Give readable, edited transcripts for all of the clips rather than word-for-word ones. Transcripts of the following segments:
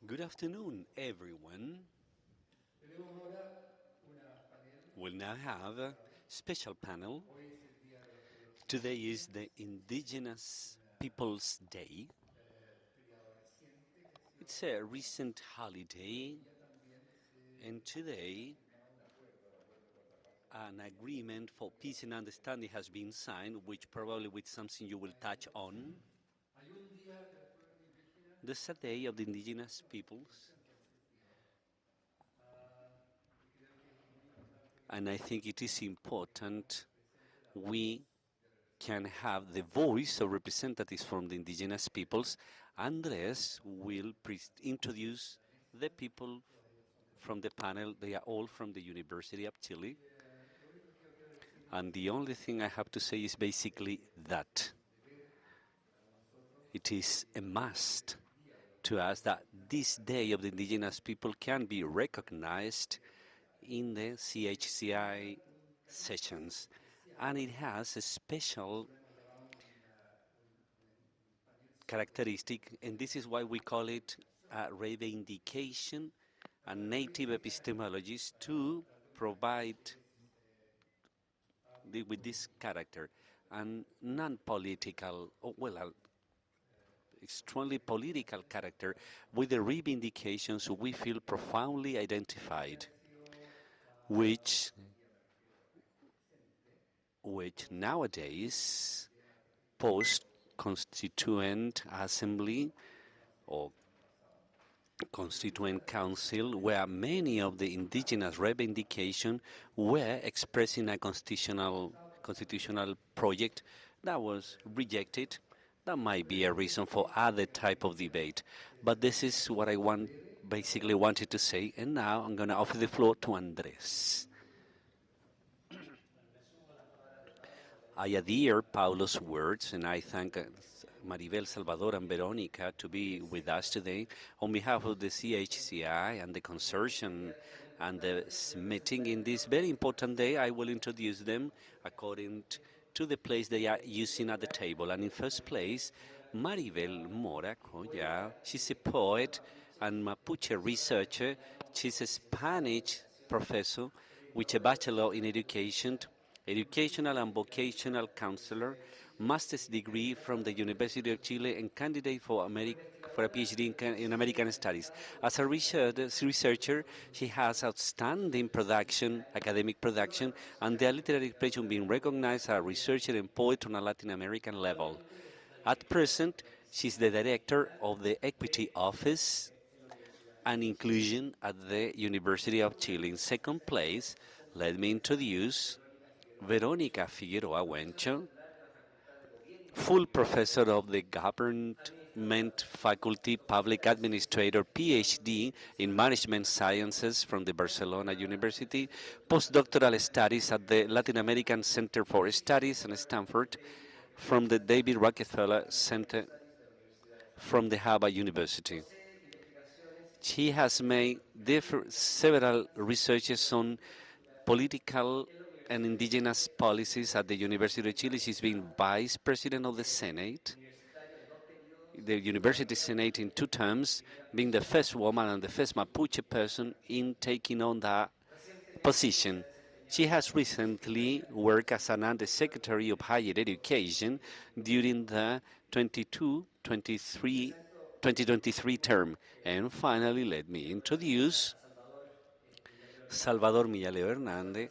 Good afternoon, everyone. We'll now have a special panel. Today is the Indigenous Peoples Day. It's a recent holiday, and today an agreement for peace and understanding has been signed, which probably with something you will touch on. This is a day of the Indigenous peoples, and I think it is important we can have the voice of representatives from the Indigenous peoples. Andrés will introduce the people from the panel. They are all from the University of Chile. And the only thing I have to say is basically that it is a must to us that this Day of the Indigenous People can be recognized in the CHCI sessions. And it has a special characteristic, and this is why we call it a reivindication and native epistemologies to provide with this character and non-political, strongly political character with the reivindications we feel profoundly identified, which nowadays post-constituent assembly or constituent council, where many of the indigenous reivindications were expressing a constitutional project that was rejected. That might be a reason for other type of debate, but this is what I basically wanted to say, and now I'm going to offer the floor to Andrés. I adhere Pablo's words, and I thank Maribel, Salvador, and Verónica to be with us today. On behalf of the CHCI and the consortium and the meeting in this very important day, I will introduce them according to the place they are using at the table. And in first place, Maribel Mora, she's a poet and Mapuche researcher. She's a Spanish professor with a bachelor in education, educational and vocational counselor, master's degree from the University of Chile, and candidate for a PhD in American Studies. As a researcher, she has outstanding academic production, and the literary expression being recognized as a researcher and poet on a Latin American level. At present, she's the director of the Equity Office and Inclusion at the University of Chile. In second place, let me introduce Verónica Figueroa Huencho, full professor of the Government Faculty, Public Administrator, PhD in Management Sciences from the Barcelona University, postdoctoral studies at the Latin American Center for Studies in Stanford, from the David Rockefeller Center from the Harvard University. She has made several researches on political and indigenous policies at the University of Chile. She's been vice president of the Senate, the University Senate in 2 terms, being the first woman and the first Mapuche person in taking on that position. She has recently worked as an Undersecretary of Higher Education during the 2023 term. And finally, let me introduce Salvador Millaleo Hernandez,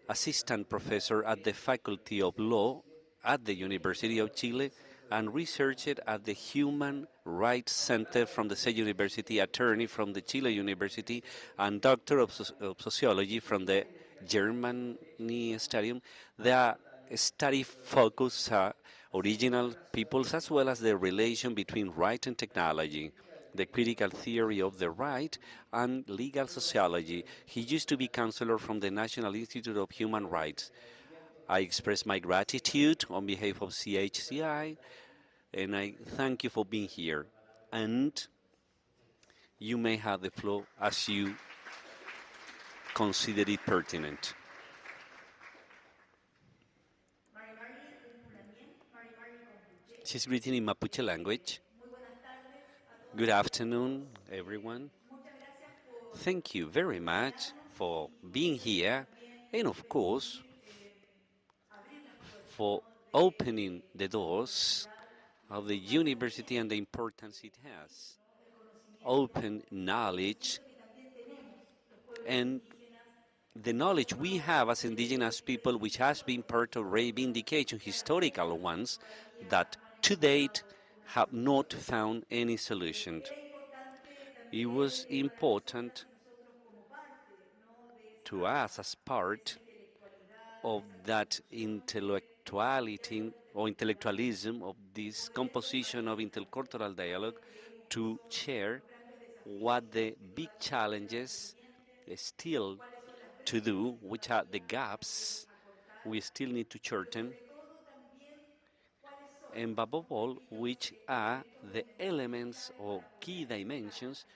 assistant professor at the Faculty of Law at the University of Chile and researcher at the Human Rights Center from the same university, attorney from the Chile University, and doctor of sociology from the Germany Stadium. Their study focus original peoples as well as the relation between right and technology, the critical theory of the right, and legal sociology. He used to be counselor from the National Institute of Human Rights. I express my gratitude on behalf of CHCI, and I thank you for being here. And you may have the floor as you consider it pertinent. She's written in Mapuche language. Good afternoon, everyone. Thank you very much for being here and, of course, for opening the doors of the university and the importance it has. Open knowledge and the knowledge we have as indigenous people, which has been part of reivindication, historical ones, that to date have not found any solution. It was important to us as part of that intellectuality or intellectualism of this composition of intercultural dialogue to share what the big challenges still to do, which are the gaps we still need to shorten, and above all, which are the elements or key dimensions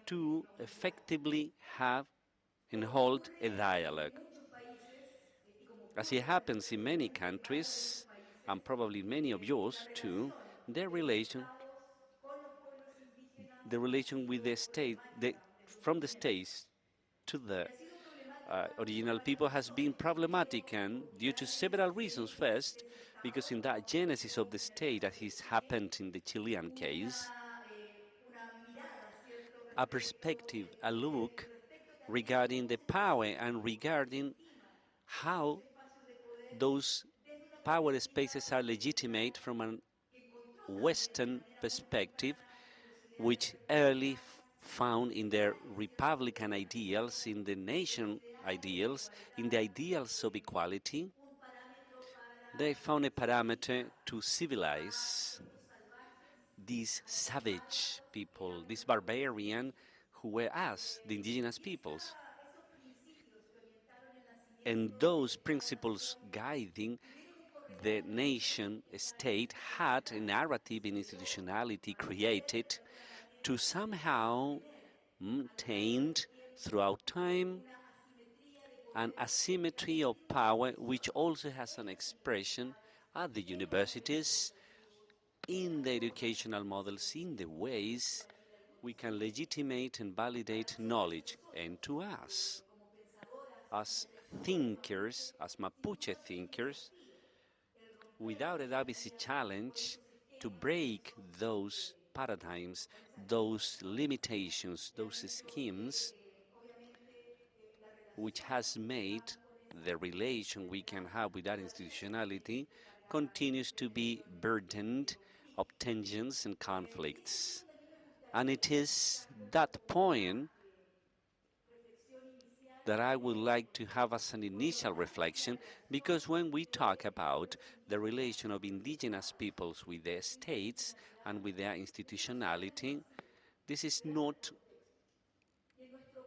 to effectively have and hold a dialogue. As it happens in many countries, and probably many of yours too, their relation with the state, from the states to the original people has been problematic and due to several reasons. First, because in that genesis of the state, as has happened in the Chilean case, a perspective, a look regarding the power and regarding how those power spaces are legitimate from a Western perspective, which early found in their republican ideals, in the nation ideals, in the ideals of equality, they found a parameter to civilize these savage people, these barbarian who were us, the indigenous peoples. And those principles guiding the nation state had a narrative and institutionality created to somehow maintained throughout time an asymmetry of power, which also has an expression at the universities, in the educational models, in the ways we can legitimate and validate knowledge. And to us, as thinkers, as Mapuche thinkers, without a doubt, it's a challenge to break those paradigms, those limitations, those schemes, which has made the relation we can have with that institutionality continues to be burdened of tensions and conflicts. And it is that point that I would like to have as an initial reflection, because when we talk about the relation of indigenous peoples with their states and with their institutionality, this is not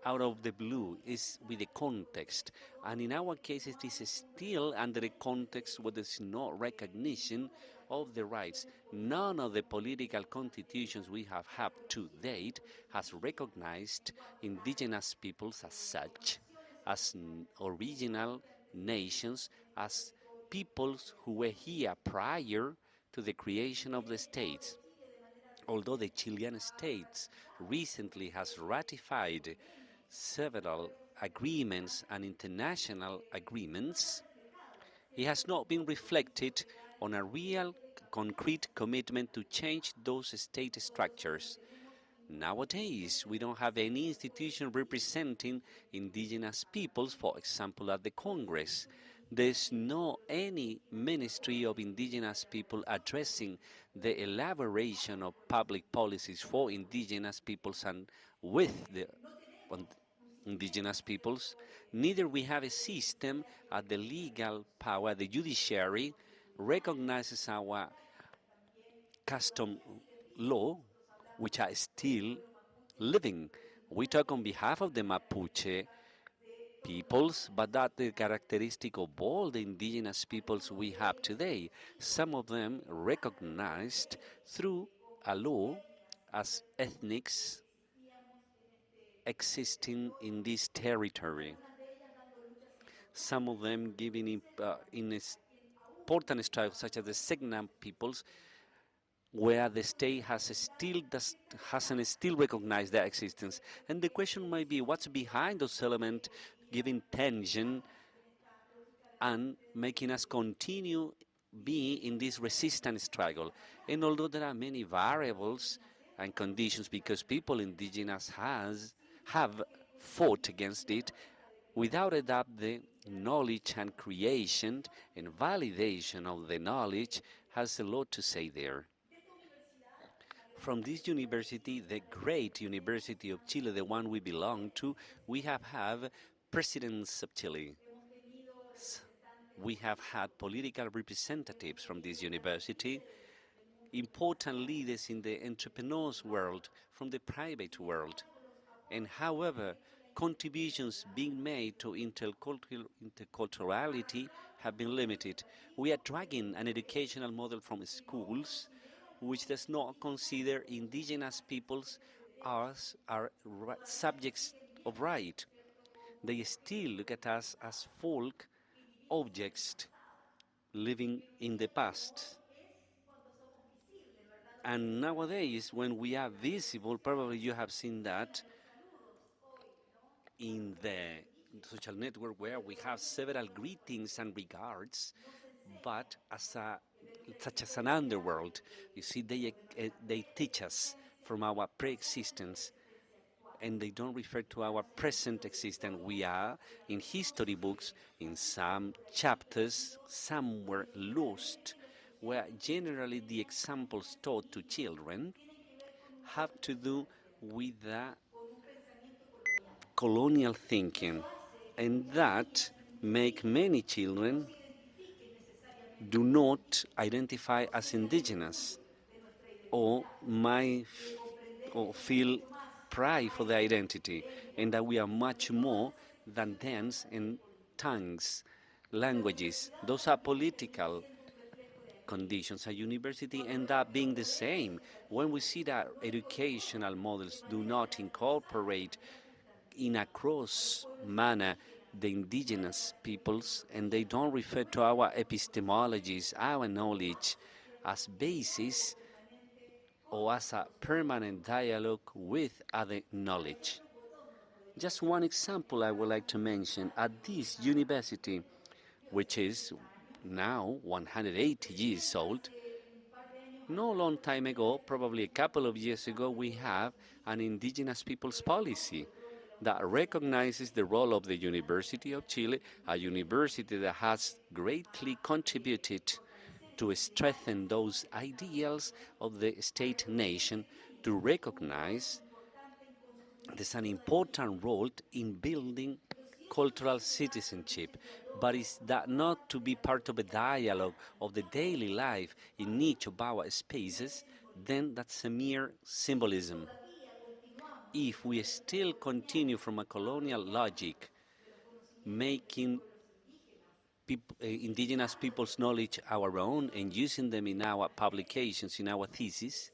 out of the blue, is with the context. And in our case, it is still under a context where there is no recognition of the rights. None of the political constitutions we have had to date has recognized indigenous peoples as such, as original nations, as peoples who were here prior to the creation of the states. Although the Chilean state recently has ratified several agreements and international agreements, it has not been reflected on a real concrete commitment to change those state structures. Nowadays, we don't have any institution representing indigenous peoples, for example, at the Congress. There's no any ministry of indigenous people addressing the elaboration of public policies for indigenous peoples and with the indigenous peoples. Neither we have a system at the legal power, the judiciary recognizes our custom law, which are still living. We talk on behalf of the Mapuche peoples, but that's the characteristic of all the indigenous peoples we have today. Some of them recognized through a law as ethnics existing in this territory. Some of them giving in important styles, such as the Segnan peoples, where the state hasn't still recognized their existence. And the question might be what's behind those elements giving tension and making us continue being in this resistance struggle. And although there are many variables and conditions because people indigenous have fought against it, without a doubt the knowledge and creation and validation of the knowledge has a lot to say there. From this university, the great University of Chile, the one we belong to, we have presidents of Chile. We have had political representatives from this university, important leaders in the entrepreneurs world, from the private world. And however, contributions being made to interculturality have been limited. We are dragging an educational model from schools which does not consider indigenous peoples as subjects of right. They still look at us as folk objects living in the past. And nowadays, when we are visible, probably you have seen that in the social network where we have several greetings and regards, but such as an underworld. You see, they teach us from our pre-existence, and they don't refer to our present existence. We are in history books, in some chapters, somewhere lost, where generally the examples taught to children have to do with the colonial thinking, and that make many children do not identify as indigenous or or feel pride for their identity, and that we are much more than dance and tongues, languages. Those are political conditions. A university end up being the same. When we see that educational models do not incorporate in a cross manner the indigenous peoples, and they don't refer to our epistemologies, our knowledge, as basis or as a permanent dialogue with other knowledge. Just one example I would like to mention. At this university, which is now 180 years old, no long time ago, probably a couple of years ago, we have an indigenous peoples policy that recognizes the role of the University of Chile, a university that has greatly contributed to strengthen those ideals of the state nation, to recognize there's an important role in building cultural citizenship, but is that not to be part of a dialogue of the daily life in each of our spaces, then that's a mere symbolism. If we still continue from a colonial logic, making indigenous people's knowledge our own and using them in our publications, in our thesis,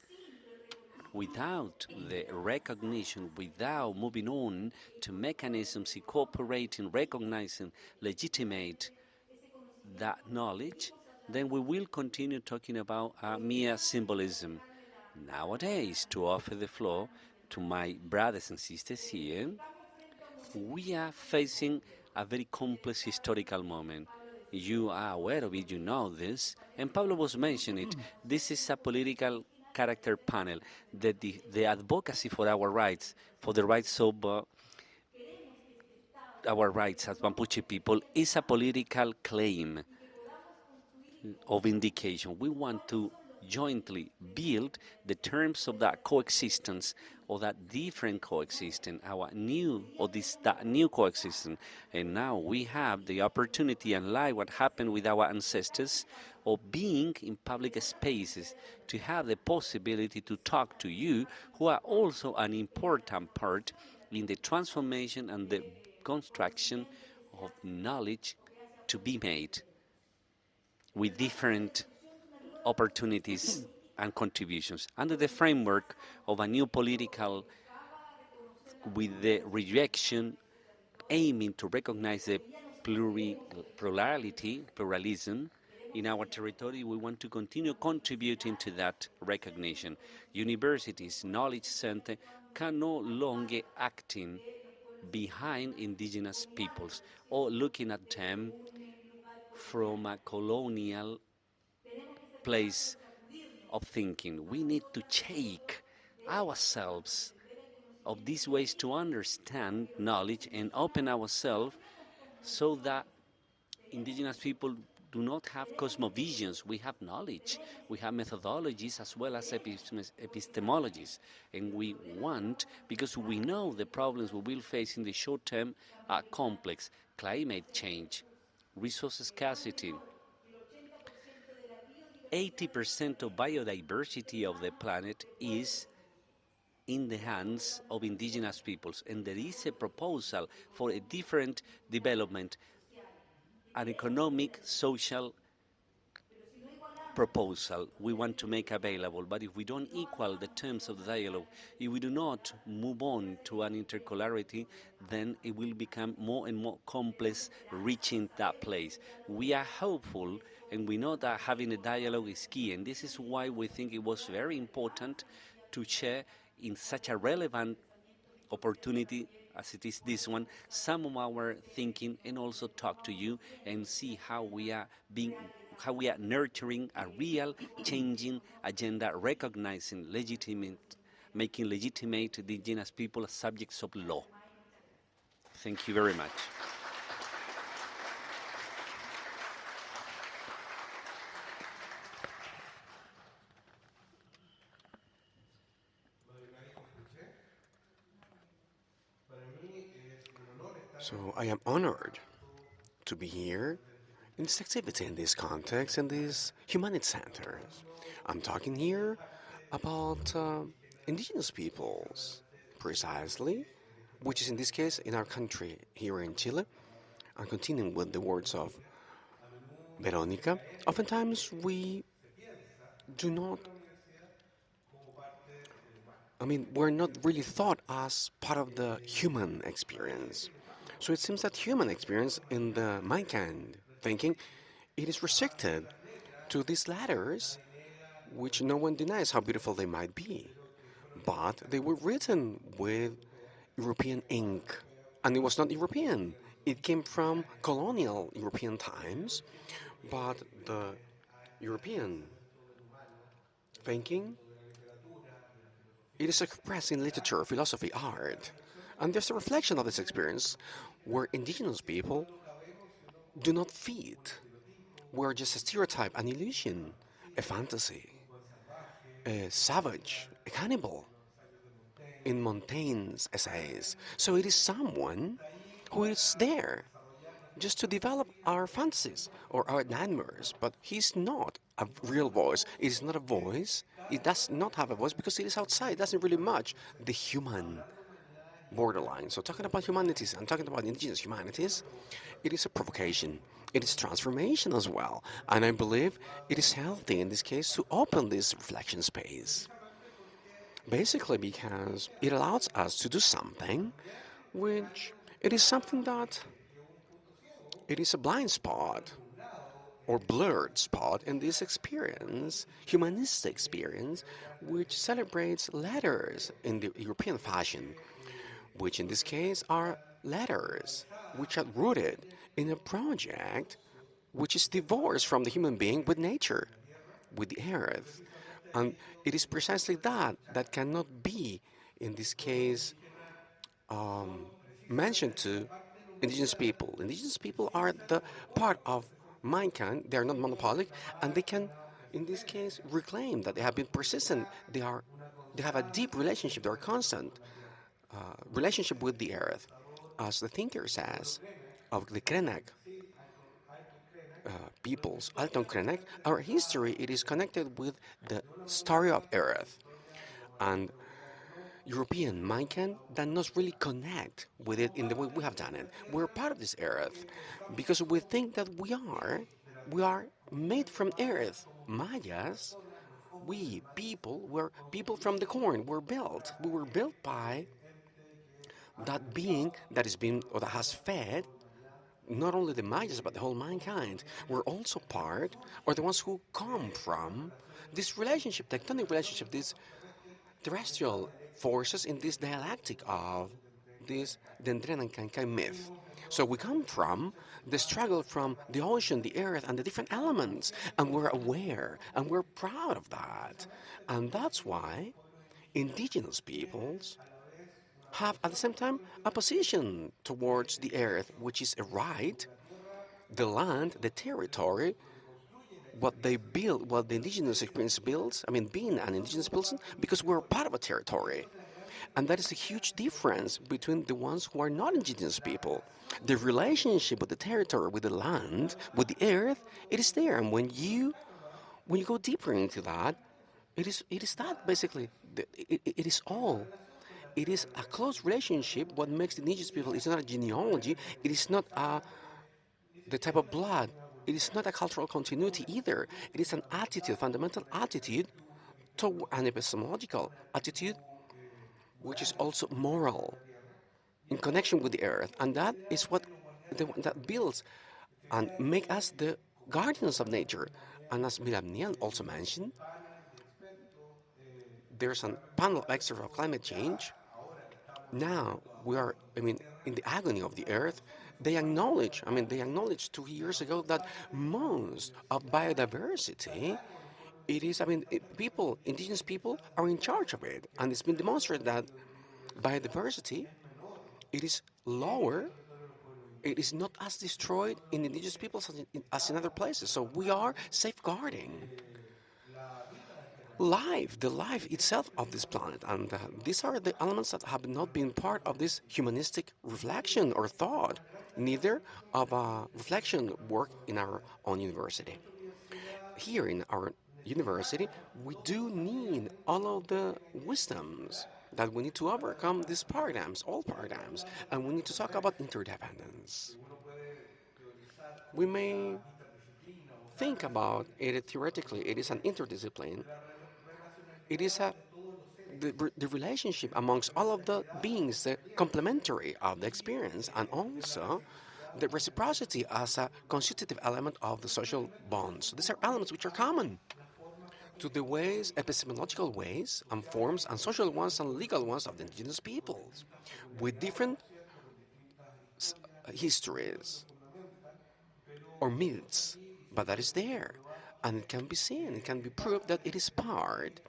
without the recognition, without moving on to mechanisms incorporating, recognizing, legitimate that knowledge, then we will continue talking about mere symbolism. Nowadays, to offer the floor to my brothers and sisters here, we are facing a very complex historical moment. You are aware of it, you know this, and Pablo was mentioning it. This is a political character panel, that the advocacy for our rights, for the rights of our rights as Mapuche people, is a political claim of indication. We want to jointly build the terms of that coexistence or that different coexistence, our new or that new coexistence. And now we have the opportunity and like what happened with our ancestors of being in public spaces, to have the possibility to talk to you who are also an important part in the transformation and the construction of knowledge to be made with different opportunities and contributions under the framework of a new political, with the rejection aiming to recognize the pluralism in our territory. We want to continue contributing to that recognition. Universities, knowledge center can no longer acting behind indigenous peoples or looking at them from a colonial place of thinking. We need to shake ourselves of these ways to understand knowledge and open ourselves so that indigenous people do not have cosmovisions. We have knowledge, we have methodologies as well as epistemologies. And we want, because we know the problems we will face in the short term are complex: climate change, resource scarcity. 80% of biodiversity of the planet is in the hands of indigenous peoples, and there is a proposal for a different development, an economic, social proposal we want to make available. But if we don't equal the terms of the dialogue, if we do not move on to an intercollarity, then it will become more and more complex reaching that place. We are hopeful, and we know that having a dialogue is key, and this is why we think it was very important to share in such a relevant opportunity as it is this one, some of our thinking, and also talk to you and see how we are nurturing a real changing agenda, recognizing legitimate, making legitimate the indigenous people as subjects of law. Thank you very much. So I am honored to be here in this activity, in this context, in these Humanities centers. I'm talking here about indigenous peoples, precisely, which is in this case in our country here in Chile. I'm continuing with the words of Verónica. Oftentimes we do not, we're not really thought as part of the human experience. So it seems that human experience in the mankind thinking, it is restricted to these letters, which no one denies how beautiful they might be. But they were written with European ink, and it was not European. It came from colonial European times, but the European thinking, it is expressed in literature, philosophy, art. And there's a reflection of this experience where indigenous people do not fit. We're just a stereotype, an illusion, a fantasy, a savage, a cannibal in Montaigne's essays. So it is someone who is there just to develop our fantasies or our nightmares, but he's not a real voice. It is not a voice. It does not have a voice because it is outside. It doesn't really match the human borderline. So talking about humanities and talking about indigenous humanities, it is a provocation. It is transformation as well. And I believe it is healthy in this case to open this reflection space. Basically because it allows us to do something which it is something that it is a blind spot or blurred spot in this experience, humanistic experience, which celebrates letters in the European fashion, which in this case are letters which are rooted in a project which is divorced from the human being with nature, with the earth. And it is precisely that that cannot be, in this case, mentioned to indigenous people. Indigenous people are the part of mankind. They are not monopolic, and they can, in this case, reclaim that they have been persistent. They have a deep relationship. They are constant relationship with the earth, as the thinker says of the Krenak peoples, Alton Krenak. Our history it is connected with the story of earth, and European mankind does not really connect with it in the way we have done it. We're part of this earth because we think that we are made from earth. Mayas, we people were people from the corn. We were built by that being that is been or that has fed not only the Mayas, but the whole mankind, we're also part, or the ones who come from, this relationship, tectonic relationship, these terrestrial forces in this dialectic of this Dendren and Kankai myth. So we come from the struggle from the ocean, the earth, and the different elements, and we're aware, and we're proud of that. And that's why indigenous peoples have at the same time a position towards the earth, which is a right, the land, the territory, what they build, what the indigenous experience builds, I mean, being an indigenous person, because we're part of a territory. And that is a huge difference between the ones who are not indigenous people. The relationship with the territory, with the land, with the earth, it is there. And when you go deeper into that, it is that basically. It is all. It is a close relationship. What makes the indigenous people is not a genealogy. It is not the type of blood. It is not a cultural continuity either. It is an attitude, fundamental attitude, to an epistemological attitude, which is also moral, in connection with the earth, and that is what that builds and make us the guardians of nature. And as Millaleo also mentioned, there's a panel of experts of climate change. Now we are, I mean, in the agony of the earth. They acknowledged 2 years ago that most of biodiversity, it is, people, indigenous people are in charge of it. And it's been demonstrated that biodiversity, it is lower, it is not as destroyed in indigenous peoples as in other places. So we are safeguarding life, the life itself of this planet. And these are the elements that have not been part of this humanistic reflection or thought, neither of a reflection work in our own university. Here in our university, we do need all of the wisdoms that we need to overcome these paradigms, all paradigms, and we need to talk about interdependence. We may think about it theoretically, it is an interdiscipline. It is the relationship amongst all of the beings, the complementary of the experience, and also the reciprocity as a constitutive element of the social bonds. These are elements which are common to the ways, epistemological ways, and forms, and social ones and legal ones of the indigenous peoples, with different histories or myths, but that is there. And it can be seen, it can be proved that it is part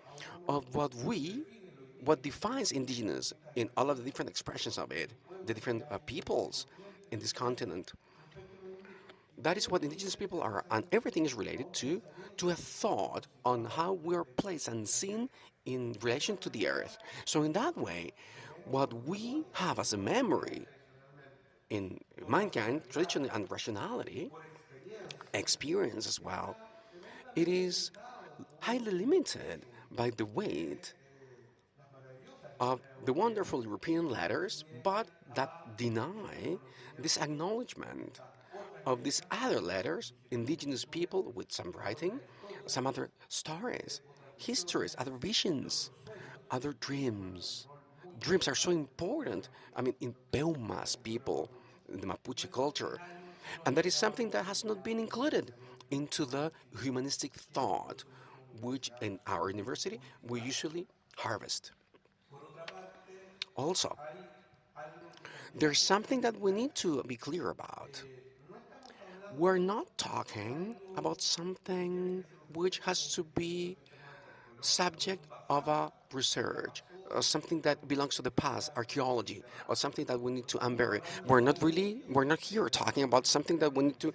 of what defines indigenous in all of the different expressions of it, the different peoples in this continent. That is what indigenous people are, and everything is related to a thought on how we are placed and seen in relation to the earth. So in that way, what we have as a memory in mankind, tradition and rationality, experience as well, it is highly limited by the weight of the wonderful European letters, but that deny this acknowledgement of these other letters, indigenous people with some writing, some other stories, histories, other visions, other dreams. Dreams are so important. In Peumas people, in the Mapuche culture, and that is something that has not been included into the humanistic thought, which in our university we usually harvest. Also, there's something that we need to be clear about. We're not talking about something which has to be subject of a research, or something that belongs to the past, archaeology, or something that we need to unbury. We're not here talking about something that we need to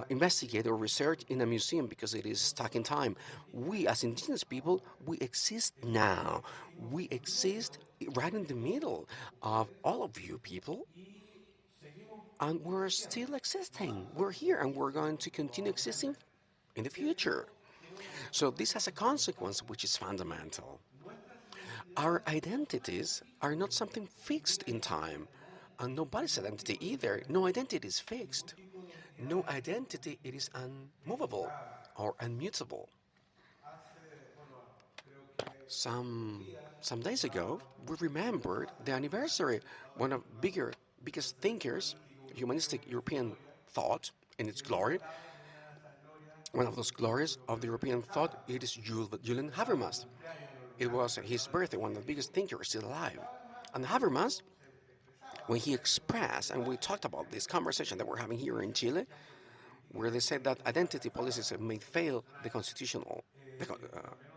investigate or research in a museum because it is stuck in time. We, as indigenous people, we exist now. We exist right in the middle of all of you people, and we're still existing. We're here, and we're going to continue existing in the future. So this has a consequence which is fundamental. Our identities are not something fixed in time, and nobody's identity either. No identity is fixed. No identity it is unmovable or unmutable. Some days ago, we remembered the anniversary. One of biggest thinkers, humanistic European thought in its glory. One of those glories of the European thought, it is Julian Habermas. It was his birthday, one of the biggest thinkers still alive. And Habermas, when he expressed, and we talked about this conversation that we're having here in Chile, where they said that identity policies may fail the constitutional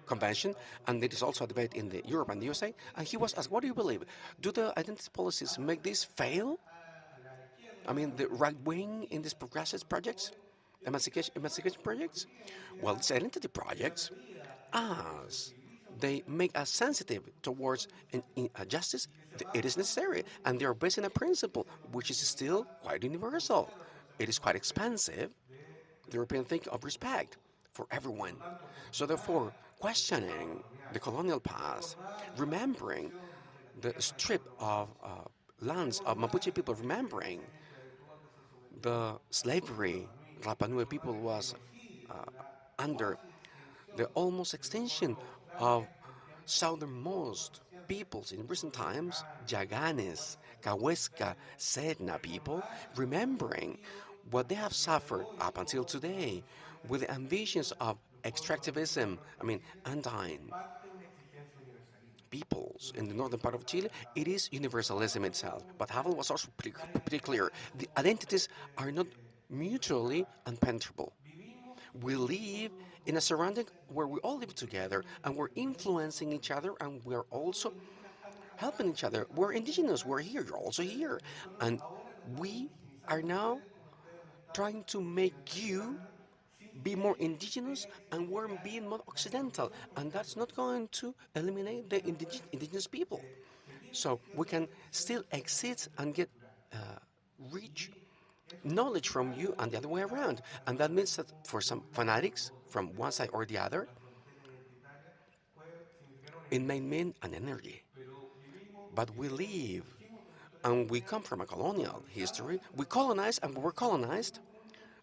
convention, and there is also a debate in the Europe and the USA. And he was asked, "What do you believe? Do the identity policies make this fail? I mean, the right wing in these progressive projects, emancipation projects? Well, these identity projects, as they make us sensitive towards justice, it is necessary, and they are based on a principle which is still quite universal. It is quite expensive, the European think of respect for everyone. So therefore, questioning the colonial past, remembering the strip of lands of Mapuche people, remembering the slavery Rapa Nui people was uh, under, the almost extinction of southernmost peoples in recent times, Yaganes, Cahuesca, Sedna people, remembering what they have suffered up until today with the ambitions of extractivism, I mean, Andine peoples in the northern part of Chile, it is universalism itself. But Havel was also pretty clear. The identities are not mutually unpenetrable. We live in a surrounding where we all live together and we're influencing each other and we're also helping each other. We're indigenous, we're here, you're also here. And we are now trying to make you be more indigenous and we're being more occidental. And that's not going to eliminate the indigenous people. So we can still exist and get rich knowledge from you and the other way around. And that means that for some fanatics from one side or the other, it may mean an energy. But we live and we come from a colonial history. We colonize and we're colonized.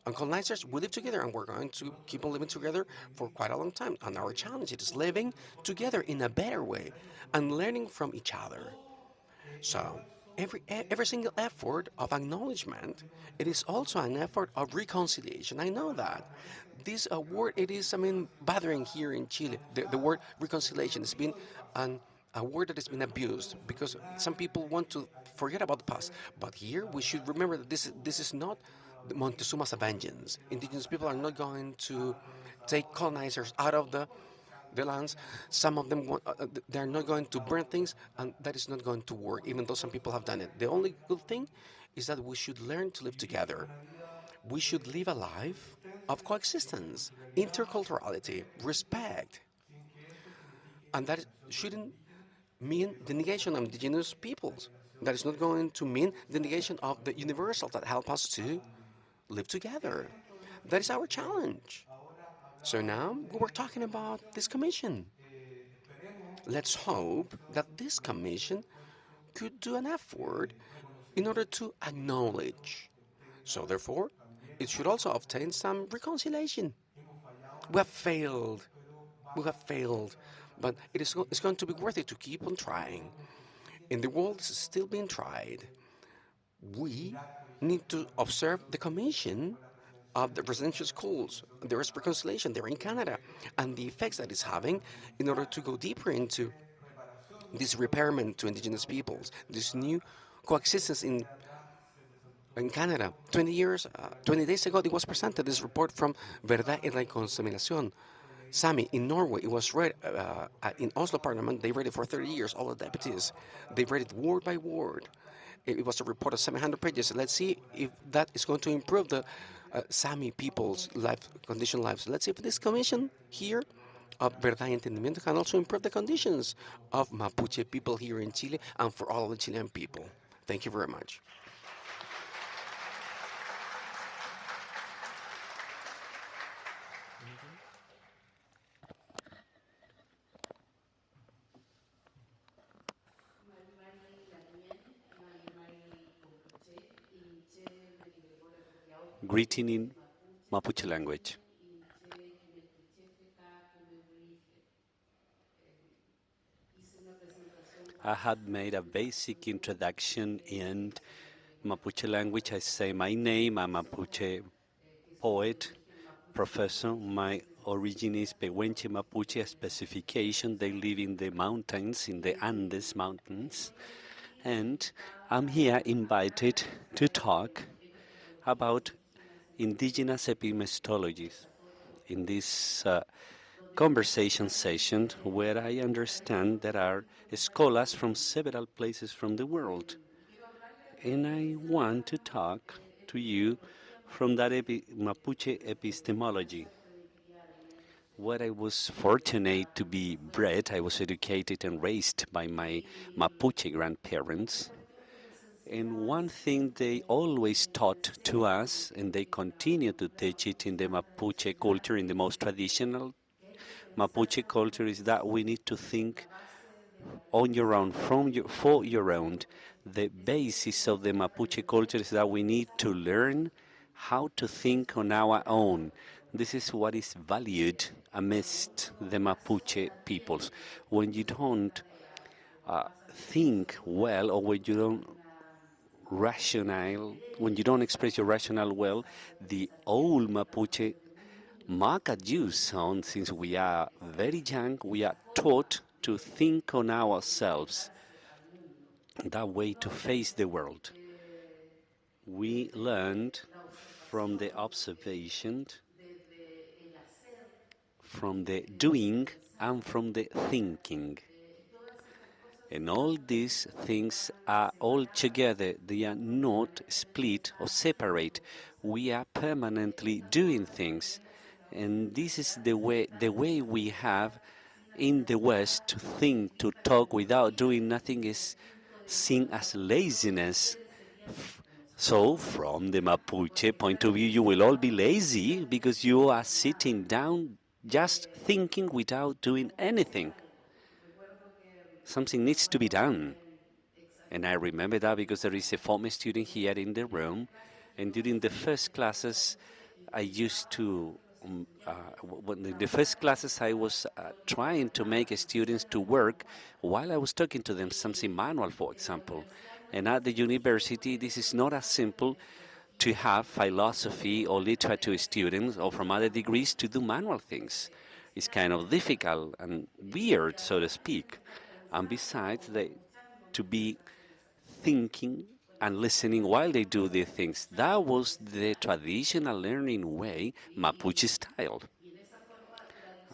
And colonizers, we live together and we're going to keep on living together for quite a long time. And our challenge is living together in a better way and learning from each other. So every single effort of acknowledgement, it is also an effort of reconciliation. I know that. This word, it is, I mean, bothering here in Chile. The word reconciliation has been a word that has been abused because some people want to forget about the past. But here we should remember that this is not the Montezuma's vengeance. Indigenous people are not going to take colonizers out of the lands. Some of them they're not going to burn things, and that is not going to work. Even though some people have done it, the only good thing is that we should learn to live together. We should live a life of coexistence, interculturality, respect, and that shouldn't mean the negation of indigenous peoples. That is not going to mean the negation of the universals that help us to live together. That is our challenge. So now we're talking about this commission. Let's hope that this commission could do an effort in order to acknowledge. So therefore, it should also obtain some reconciliation. We have failed. We have failed. But it's going to be worth it to keep on trying. In the world, this is still being tried. We need to observe the commission of the residential schools. There is reconciliation there in Canada and the effects that it's having in order to go deeper into this repairment to indigenous peoples, this new coexistence in Canada. 20 days ago, it was presented this report from Verdad y Reconciliación. Sami, in Norway, it was read in Oslo Parliament. They read it for 30 years, all the deputies. They read it word by word. It was a report of 700 pages. Let's see if that is going to improve the Sami people's condition lives. Let's see if this commission here of Verdad y Entendimiento can also improve the conditions of Mapuche people here in Chile and for all of the Chilean people. Thank you very much. Greeting in Mapuche language. I had made a basic introduction and Mapuche language, I say my name, I'm a Mapuche poet, professor. My origin is Pehuenche Mapuche, a specification. They live in the mountains, in the Andes mountains. And I'm here invited to talk about indigenous epistemologies in this conversation session where I understand there are scholars from several places from the world. And I want to talk to you from that Mapuche epistemology, where I was fortunate to be bred. I was educated and raised by my Mapuche grandparents. And one thing they always taught to us, and they continue to teach it in the Mapuche culture, in the most traditional Mapuche culture, is that we need to think on your own, for your own. The basis of the Mapuche culture is that we need to learn how to think on our own. This is what is valued amidst the Mapuche peoples. When you don't think well, or when you don't express your rationale well, the old Mapuche mock at you. So since we are very young, we are taught to think on ourselves, that way to face the world. We learned from the observation, from the doing, and from the thinking. And all these things are all together. They are not split or separate. We are permanently doing things. And this is the way we have in the West to think, to talk without doing nothing is seen as laziness. So, from the Mapuche point of view, you will all be lazy because you are sitting down just thinking without doing anything. Something needs to be done. And I remember that because there is a former student here in the room, and during the first classes, I used to, when in the first classes, I was trying to make students to work while I was talking to them, something manual, for example. And at the university, this is not as simple to have philosophy or literature students or from other degrees to do manual things. It's kind of difficult and weird, so to speak. And besides, to be thinking and listening while they do these things. That was the traditional learning way, Mapuche style.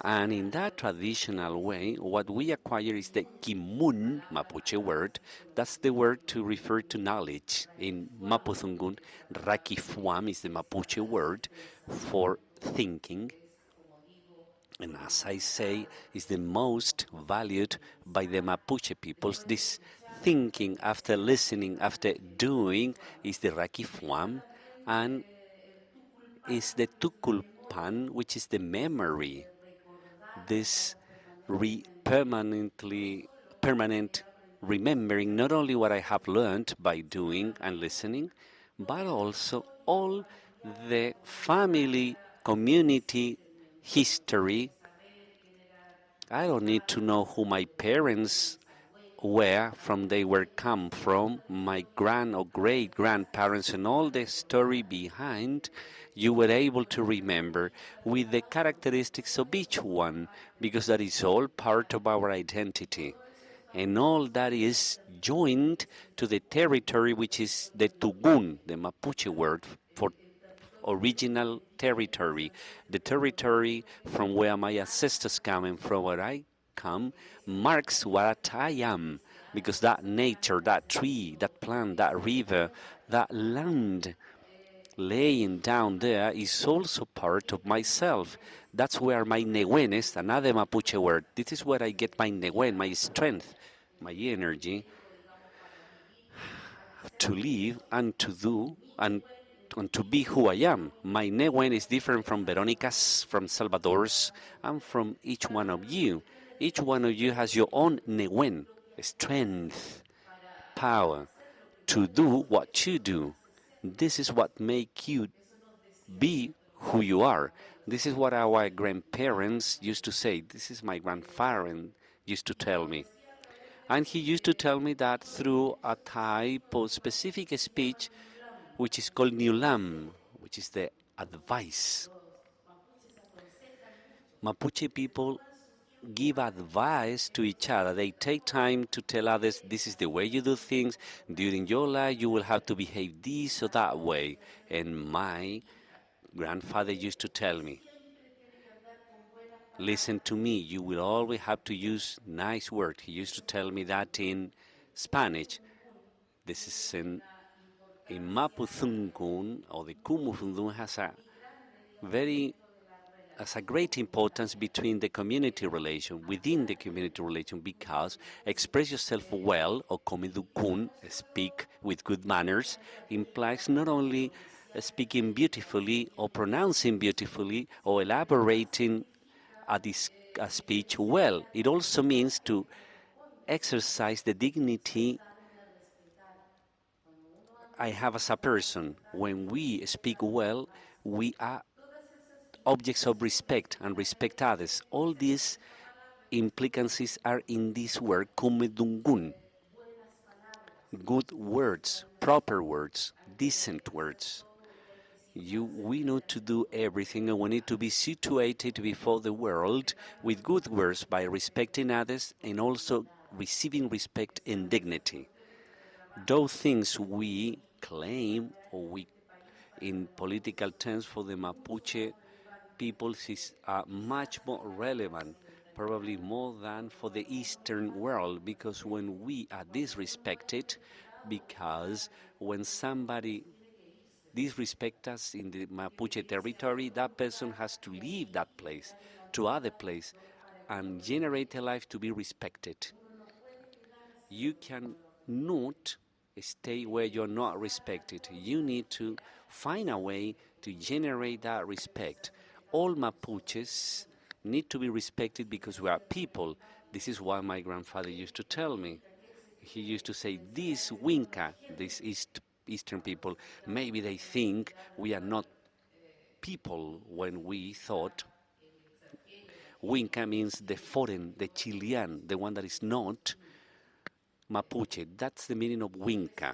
And in that traditional way, what we acquire is the kimun Mapuche word. That's the word to refer to knowledge. In Mapuzungun, rakifuam is the Mapuche word for thinking. And as I say, is the most valued by the Mapuche peoples. This thinking after listening, after doing, is the rakifuam, and is the tukulpan, which is the memory. This permanent remembering not only what I have learned by doing and listening, but also all the family, community, history. I don't need to know who my parents were, from they were come from, my grand or great grandparents, and all the story behind. You were able to remember with the characteristics of each one, because that is all part of our identity. And all that is joined to the territory, which is the Tugun, the Mapuche word for original territory, the territory from where my ancestors come and from where I come, marks what I am, because that nature, that tree, that plant, that river, that land laying down there is also part of myself. That's where my newen is, another Mapuche word. This is where I get my newen, my strength, my energy to live and to do and to be who I am. My newen is different from Veronica's, from Salvador's, and from each one of you. Each one of you has your own newen, strength, power to do what you do. This is what makes you be who you are. This is what our grandparents used to say. This is my grandfather used to tell me. And he used to tell me that through a type of specific speech which is called Niulam, which is the advice. Mapuche people give advice to each other. They take time to tell others, this is the way you do things. During your life, you will have to behave this or that way. And my grandfather used to tell me, listen to me, you will always have to use nice words. He used to tell me that in Spanish. This is in Mapudungun, or the Kumufundun very has a great importance between the community relation, within the community relation, because express yourself well, or komidukun, speak with good manners, implies not only speaking beautifully or pronouncing beautifully or elaborating a speech well. It also means to exercise the dignity I have as a person. When we speak well, we are objects of respect and respect others. All these implicancies are in this word, kumedungun. Good words, proper words, decent words. We need to do everything, and we need to be situated before the world with good words by respecting others and also receiving respect and dignity. Those things we claim, or we, in political terms, for the Mapuche peoples is much more relevant, probably more than for the Eastern world, because when we are disrespected, because when somebody disrespect us in the Mapuche territory, that person has to leave that place to other place and generate a life to be respected. You cannot stay where you're not respected. You need to find a way to generate that respect. All Mapuches need to be respected because we are people. This is what my grandfather used to tell me. He used to say, these Winca, these Eastern people, maybe they think we are not people when we thought Winca means the foreign, the Chilean, the one that is not Mapuche. That's the meaning of Winca.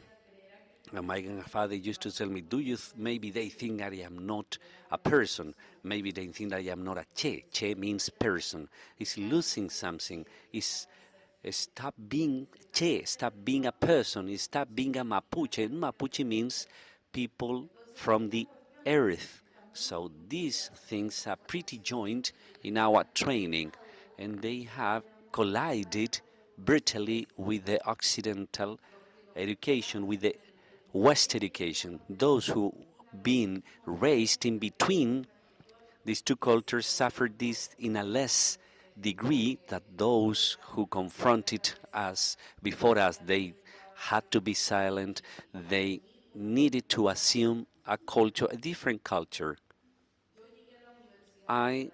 And my grandfather used to tell me, maybe they think I am not a person. Maybe they think I am not a Che. Che means person. It's losing something. It's stop being Che, stop being a person, stop being a Mapuche. And Mapuche means people from the earth. So these things are pretty joined in our training, and they have collided brutally with the Occidental education, with the West education. Those who been raised in between these two cultures suffered this in a less degree that those who confronted us before us. They had to be silent. They needed to assume a culture, a different culture. I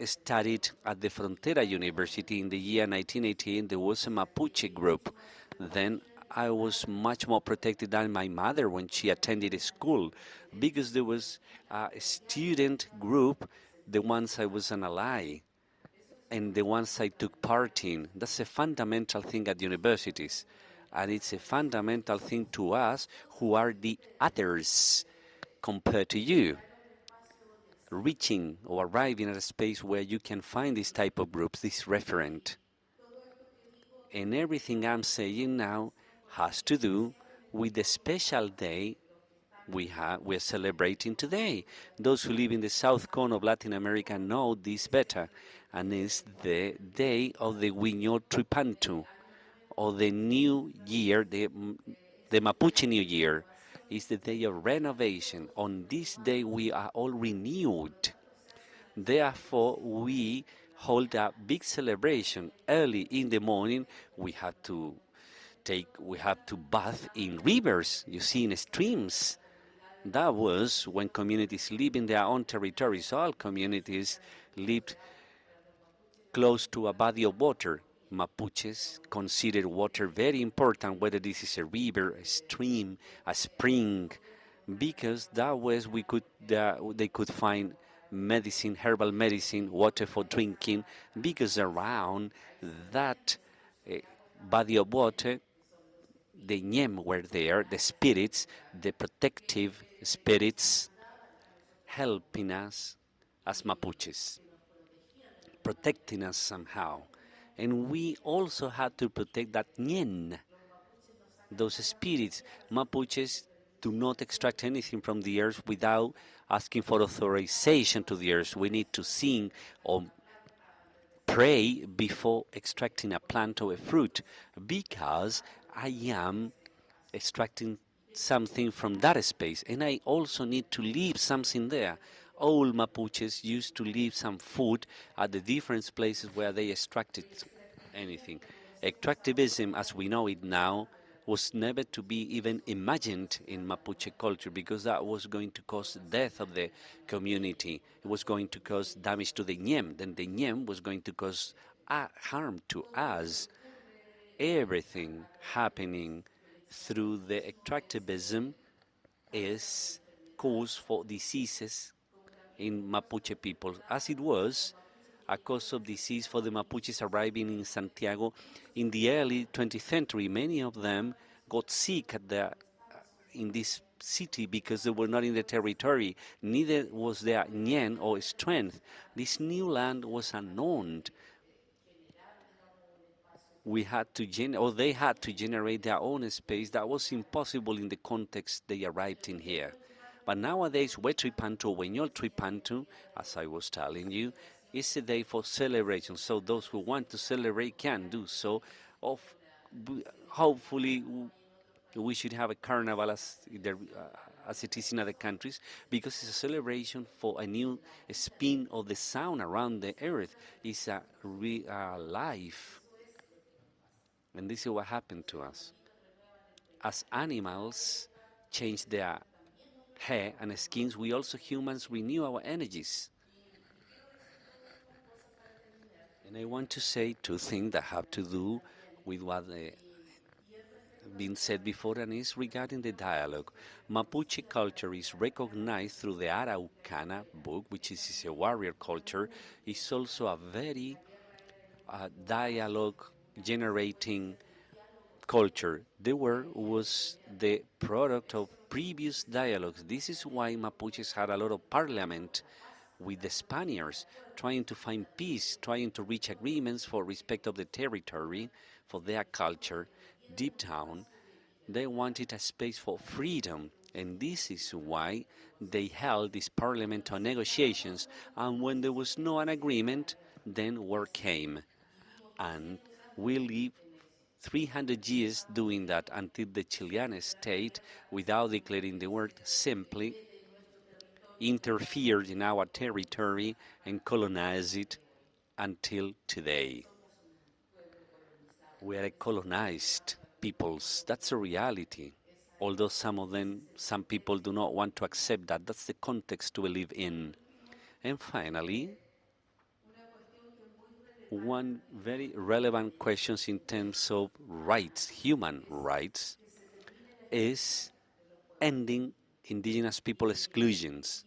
studied at the Frontera University in the year 1988. There was a Mapuche group. Then I was much more protected than my mother when she attended school, because there was a student group, the ones I was an ally, and the ones I took part in. That's a fundamental thing at universities. And it's a fundamental thing to us who are the others compared to you. Reaching or arriving at a space where you can find this type of groups, this referent. And everything I'm saying now has to do with the special day we're celebrating today. Those who live in the south cone of Latin America know this better, and it's the day of the Guiñol Tripantu, or the New Year, the Mapuche New Year. Is the day of renovation. On this day, we are all renewed. Therefore, we hold a big celebration early in the morning. We have to bath in rivers, you see, in streams. That was when communities live in their own territories. All communities lived close to a body of water. Mapuches consider water very important, whether this is a river, a stream, a spring, because that was they could find medicine, herbal medicine, water for drinking, because around that a body of water. The Ñem were there, the spirits, the protective spirits, helping us as Mapuches, protecting us somehow. And we also had to protect that Ñen, those spirits. Mapuches do not extract anything from the earth without asking for authorization to the earth. We need to sing or pray before extracting a plant or a fruit, because I am extracting something from that space, and I also need to leave something there. All Mapuches used to leave some food at the different places where they extracted anything. Extractivism, as we know it now, was never to be even imagined in Mapuche culture, because that was going to cause death of the community. It was going to cause damage to the Ñem. Then the Ñem was going to cause harm to us. Everything happening through the extractivism is cause for diseases in Mapuche people, as it was a cause of disease for the Mapuches arriving in Santiago in the early 20th century. Many of them got sick in this city because they were not in the territory. Neither was there ñen or strength. This new land was unknown. We had to or they had to generate their own space. That was impossible in the context they arrived in here. But nowadays, Wetripantu, Weñol Tripantu, as I was telling you, is a day for celebration. So those who want to celebrate can do so. Of, hopefully, we should have a carnival as it is in other countries, because it's a celebration for a new spin of the sound around the earth. It's a life. And this is what happened to us. As animals change their hair and skins, we also humans renew our energies. And I want to say two things that have to do with what been said before, and is regarding the dialogue. Mapuche culture is recognized through the Araucana book, which is a warrior culture. It's also a very dialogue generating culture. The word was the product of previous dialogues. This is why Mapuches had a lot of parliament with the Spaniards, trying to find peace, trying to reach agreements for respect of the territory, for their culture. Deep down, they wanted a space for freedom, and this is why they held these parliamentary negotiations. And when there was no an agreement, then war came, and we live 300 years doing that until the Chilean state, without declaring the word, simply interfered in our territory and colonized it until today. We are a colonized peoples. That's a reality. Although some people do not want to accept that. That's the context we live in. And finally, one very relevant question in terms of rights, human rights, is ending indigenous people exclusions.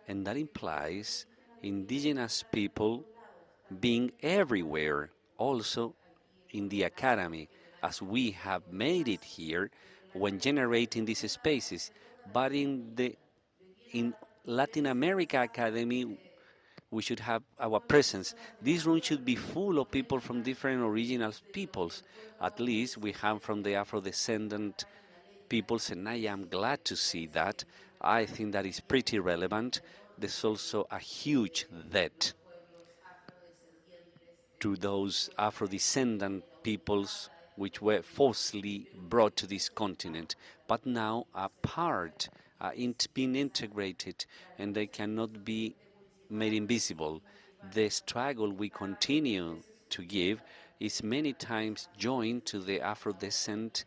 And that implies indigenous people being everywhere, also in the academy, as we have made it here when generating these spaces. But in Latin America Academy, we should have our presence. This room should be full of people from different original peoples. At least we have from the Afro-descendant peoples, and I am glad to see that. I think that is pretty relevant. There's also a huge debt to those Afro-descendant peoples which were forcibly brought to this continent, but now are part, being integrated, and they cannot be made invisible. The struggle we continue to give is many times joined to the Afro-descent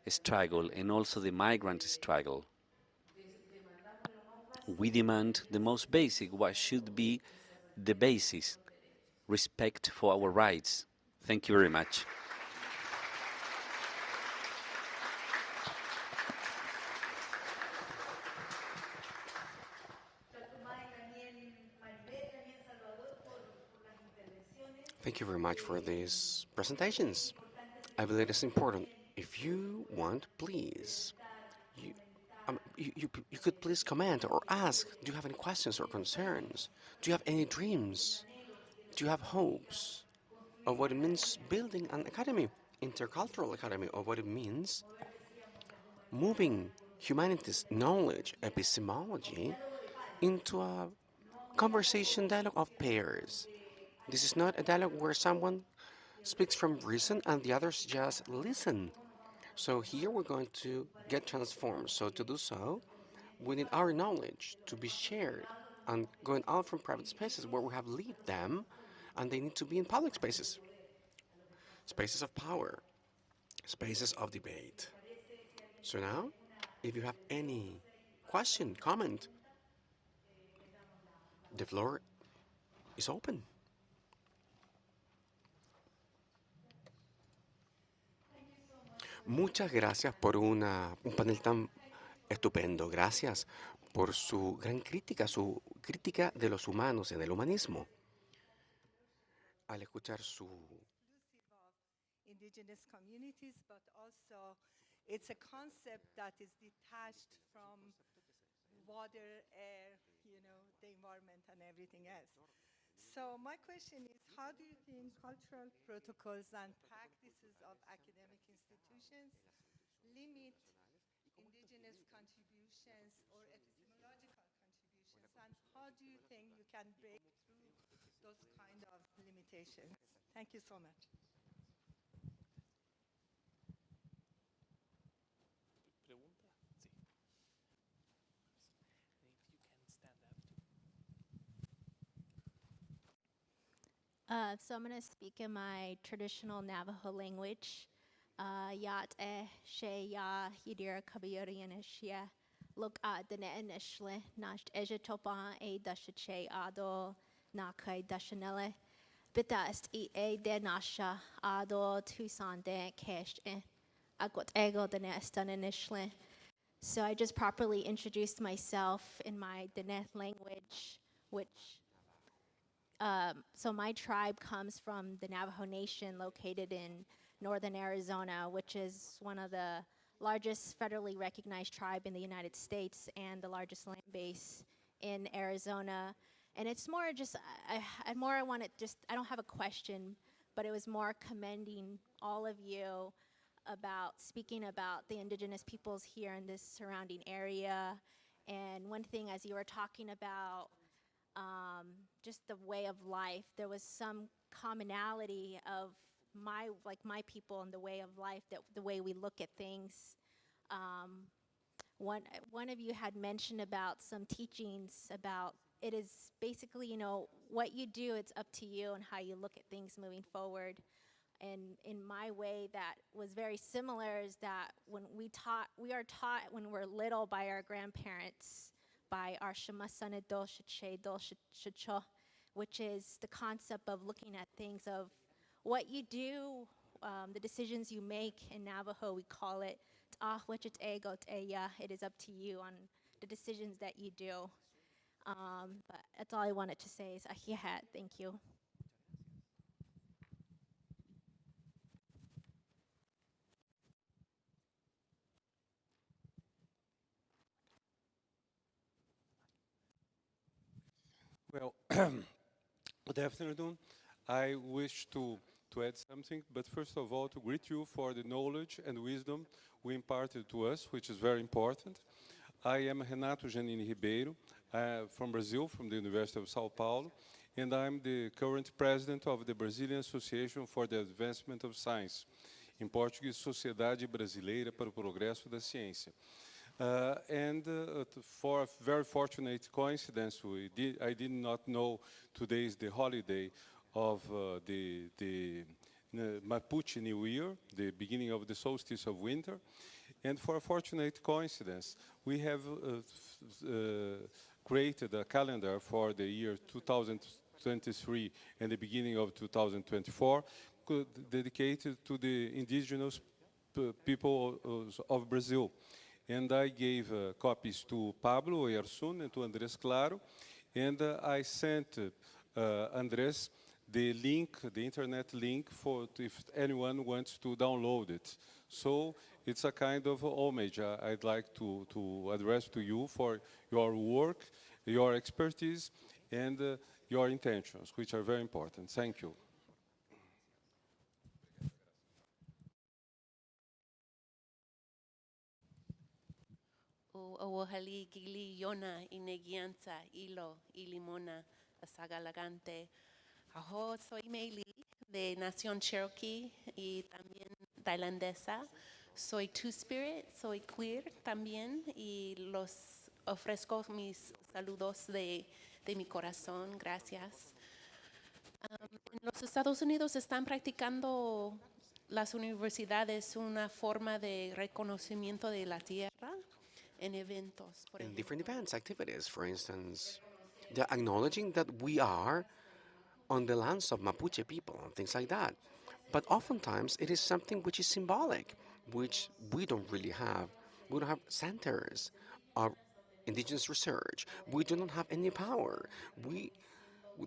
struggle and also the migrant struggle. We demand the most basic, what should be the basis, respect for our rights. Thank you very much. Thank Thank you very much for these presentations. I believe it's important. If you want, please, you, you could please comment or ask, do you have any questions or concerns? Do you have any dreams? Do you have hopes of what it means building an academy, intercultural academy, of what it means moving humanities, knowledge, epistemology into a conversation dialogue of pairs? This is not a dialogue where someone speaks from reason and the others just listen. So here we're going to get transformed. So to do so, we need our knowledge to be shared and going out from private spaces where we have lived them, and they need to be in public spaces, spaces of power, spaces of debate. So now, if you have any question, comment, the floor is open. Muchas gracias por un panel tan estupendo. Gracias por su crítica de los humanos y del humanismo. Al escuchar su... Indigenous communities, but also it's a concept that is detached from water, air, the environment and everything else. So my question is, how do you think cultural protocols and practices of academic institutions limit indigenous contributions or epistemological contributions, and how do you think you can break through those kind of limitations? Thank you so much. So I'm going to speak in my traditional Navajo language. Yat she ya yidir kabiyori anishia look at the nenishle nasht ejetopa a dashache ado nakai dashanele bitast e de nasha ado tucson de kesh agot ego the nestan initially. So I just properly introduced myself in my Diné language, which so my tribe comes from the Navajo Nation located in northern Arizona, which is one of the largest federally recognized tribe in the United States and the largest land base in Arizona. And it's more just, I want to just, I don't have a question, but it was more commending all of you about speaking about the indigenous peoples here in this surrounding area. And one thing, as you were talking about just the way of life, there was some commonality of my people and the way of life, that the way we look at things. One of you had mentioned about some teachings about it is basically, what you do, it's up to you and how you look at things moving forward. And in my way, that was very similar, is that when we are taught when we're little by our grandparents, by our Shamasane Dolshache Dolshacho, which is the concept of looking at things of what you do, the decisions you make. In Navajo, we call it it is up to you on the decisions that you do. But that's all I wanted to say is ahihat. Thank you. Well, good afternoon. I wish to add something, but first of all, to greet you for the knowledge and wisdom we imparted to us, which is very important. I am Renato Janine Ribeiro, from Brazil, from the University of São Paulo, and I'm the current president of the Brazilian Association for the Advancement of Science, em português, Sociedade Brasileira para o Progresso da Ciência. For a very fortunate coincidence, I did not know today is the holiday of the Mapuche New Year, the beginning of the solstice of winter. And for a fortunate coincidence, we have created a calendar for the year 2023 and the beginning of 2024 dedicated to the indigenous people of Brazil. And I gave copies to Pablo, Oyarzún, and to Andrés, Claro. And I sent Andrés the link, the internet link for if anyone wants to download it. So it's a kind of homage I'd like to address to you for your work, your expertise, and your intentions, which are very important. Thank you. O ohali gili yona inegianza ilo ilimona asagalagante. Aho soy Meili de Nación Cherokee y también tailandesa. Soy Two-Spirit, soy queer también y los ofrezco mis saludos de mi corazón. Gracias. En los Estados Unidos están practicando las universidades una forma de reconocimiento de la tierra en eventos. Por In ejemplo, different events, activities, for instance, they're acknowledging that we are on the lands of Mapuche people and things like that. But oftentimes it is something which is symbolic, which we don't really have. We don't have centers of indigenous research. We do not have any power.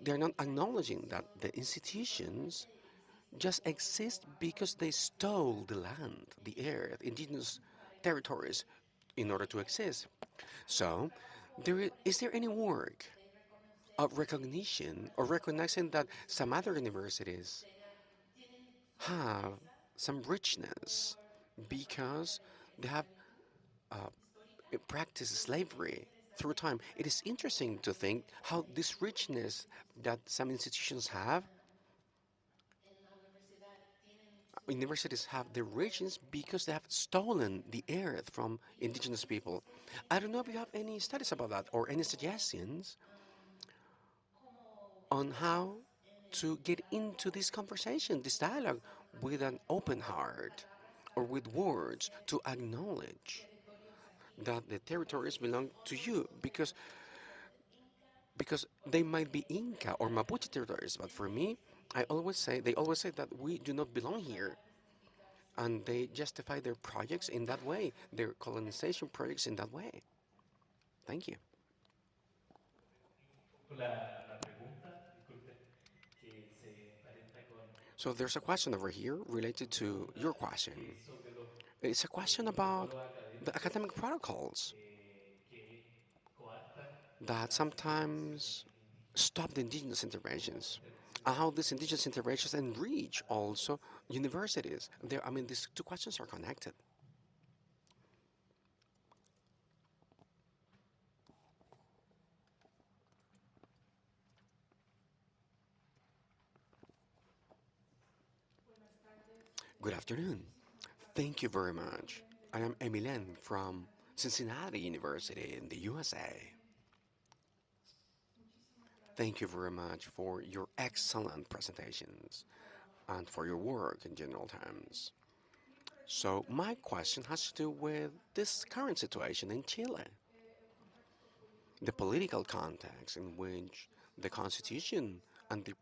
They're not acknowledging that the institutions just exist because they stole the land, the earth, indigenous territories in order to exist. So, is there any work of recognition or recognizing that some other universities have some richness because they have practiced slavery through time? It is interesting to think how this richness that some institutions have, universities have the richness because they have stolen the earth from indigenous people. I don't know if you have any studies about that or any suggestions on how to get into this conversation, this dialogue, with an open heart or with words to acknowledge that the territories belong to you because they might be Inca or Mapuche territories, but for me, they always say that we do not belong here, and they justify their projects in that way, their colonization projects in that way. Thank you. So there's a question over here related to your question. It's a question about the academic protocols that sometimes stop the indigenous interventions, and how these indigenous interventions enrich also universities. I mean, these two questions are connected. Good afternoon. Thank you very much. I am Emilien from Cincinnati University in the USA. Thank you very much for your excellent presentations and for your work in general terms. So my question has to do with this current situation in Chile, the political context in which the constitution and the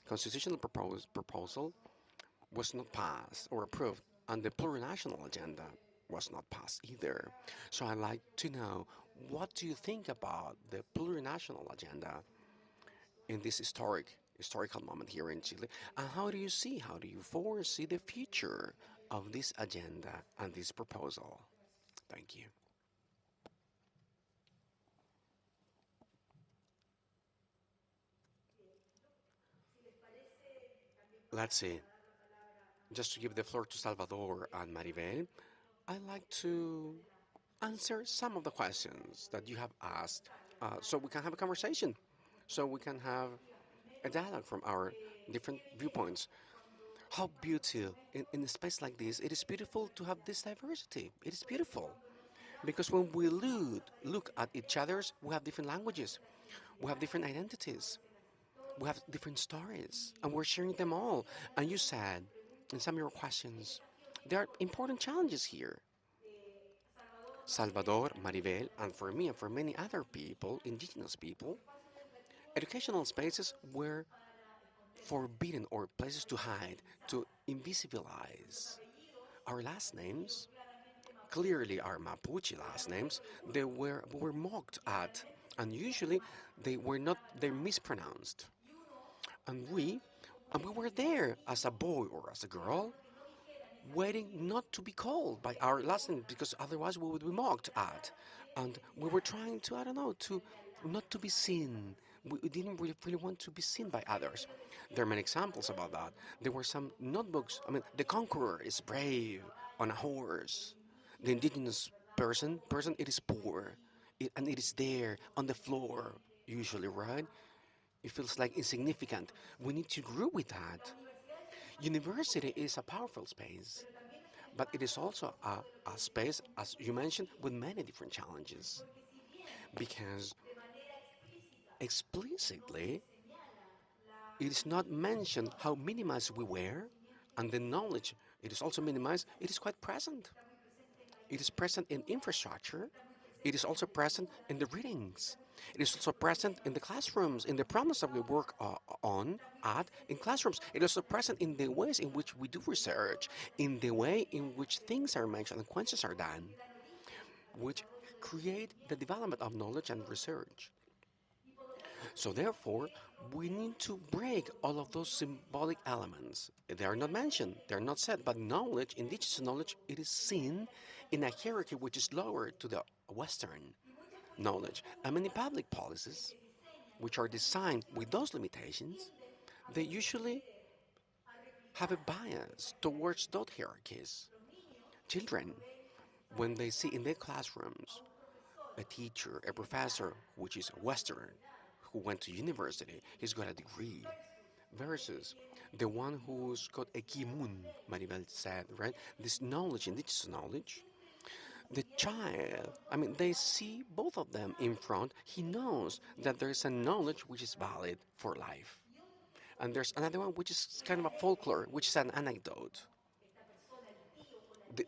constitutional proposal was not passed or approved, and the plurinational agenda was not passed either. So I'd like to know, what do you think about the plurinational agenda in this historical moment here in Chile, and how do you foresee the future of this agenda and this proposal? Thank you. Let's see. Just to give the floor to Salvador and Maribel, I'd like to answer some of the questions that you have asked so we can have a conversation, so we can have a dialogue from our different viewpoints. How beautiful, in a space like this, it is beautiful to have this diversity. It is beautiful. Because when we look at each other's, we have different languages, we have different identities, we have different stories, and we're sharing them all. And you said in some of your questions, there are important challenges here. Salvador, Maribel, and for me and for many other people, indigenous people, educational spaces were forbidden or places to hide, to invisibilize. Our last names, clearly our Mapuche last names, were mocked at, and usually they're mispronounced. And we were there as a boy or as a girl, waiting not to be called by our last name because otherwise we would be mocked at. And we were trying to, I don't know, to not to be seen. We didn't really want to be seen by others. There are many examples about that. There were some notebooks. I mean, the conqueror is brave on a horse. The indigenous person, it is poor. And it is there on the floor, usually, right? It feels like insignificant. We need to grow with that. University is a powerful space, but it is also a space, as you mentioned, with many different challenges. Because explicitly, it is not mentioned how minimized we were, and the knowledge it is also minimized, it is quite present. It is present in infrastructure. It is also present in the readings. It is also present in the classrooms, in the problems that we work in classrooms. It is also present in the ways in which we do research, in the way in which things are mentioned and questions are done, which create the development of knowledge and research. So therefore, we need to break all of those symbolic elements. They are not mentioned, they are not said, but knowledge, indigenous knowledge, it is seen in a hierarchy which is lower to the Western knowledge. And many public policies, which are designed with those limitations, they usually have a bias towards those hierarchies. Children, when they see in their classrooms a teacher, a professor, which is Western, who went to university, he's got a degree, versus the one who's got a kimun, Maribel said, right? This knowledge, indigenous knowledge. The child, I mean, they see both of them in front. He knows that there is a knowledge which is valid for life. And there's another one which is kind of a folklore, which is an anecdote.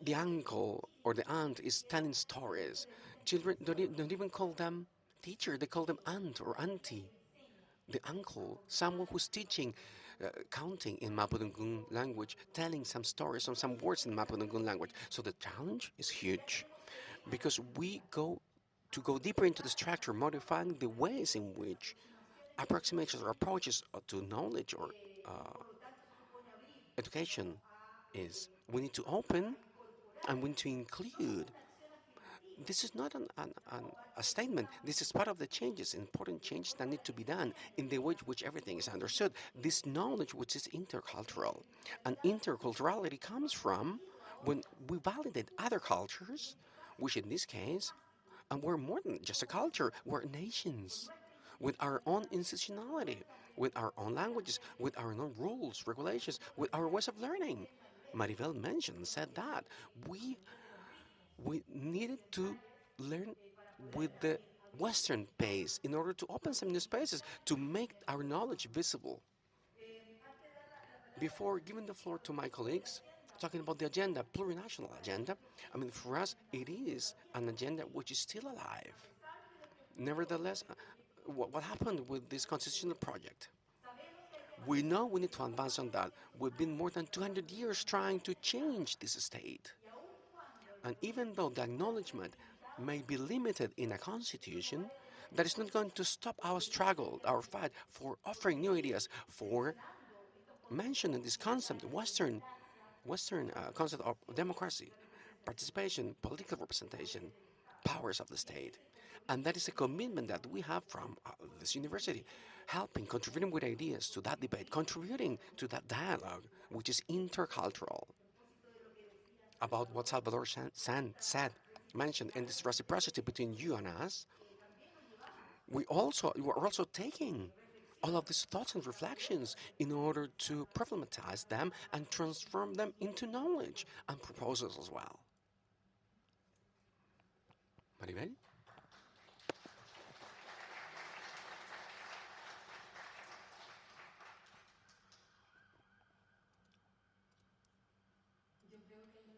The uncle or the aunt is telling stories. Children don't even call them teacher, they call them aunt or auntie. The uncle, someone who's teaching counting in Mapudungun language, telling some stories or some words in Mapudungun language. So the challenge is huge because we go deeper into the structure, modifying the ways in which approximations or approaches to knowledge or uh, education is. We need to open and we need to include. This is not a statement. This is part of the changes, important changes that need to be done in the way in which everything is understood. This knowledge, which is intercultural, and interculturality comes from when we validate other cultures, which in this case, and we're more than just a culture, we're nations with our own institutionality, with our own languages, with our own rules, regulations, with our ways of learning. Maribel mentioned, said that we we needed to learn with the Western pace in order to open some new spaces to make our knowledge visible. Before giving the floor to my colleagues, talking about the agenda, plurinational agenda, I mean, for us, it is an agenda which is still alive. Nevertheless, what happened with this constitutional project? We know we need to advance on that. We've been more than 200 years trying to change this state. And even though the acknowledgement may be limited in a constitution, that is not going to stop our struggle, our fight for offering new ideas, for mentioning this concept, Western concept of democracy, participation, political representation, powers of the state. And that is a commitment that we have from this university, helping, contributing with ideas to that debate, contributing to that dialogue, which is intercultural, about what Salvador said, mentioned, and this reciprocity between you and us. We are also taking all of these thoughts and reflections in order to problematize them and transform them into knowledge and proposals as well. Maribel?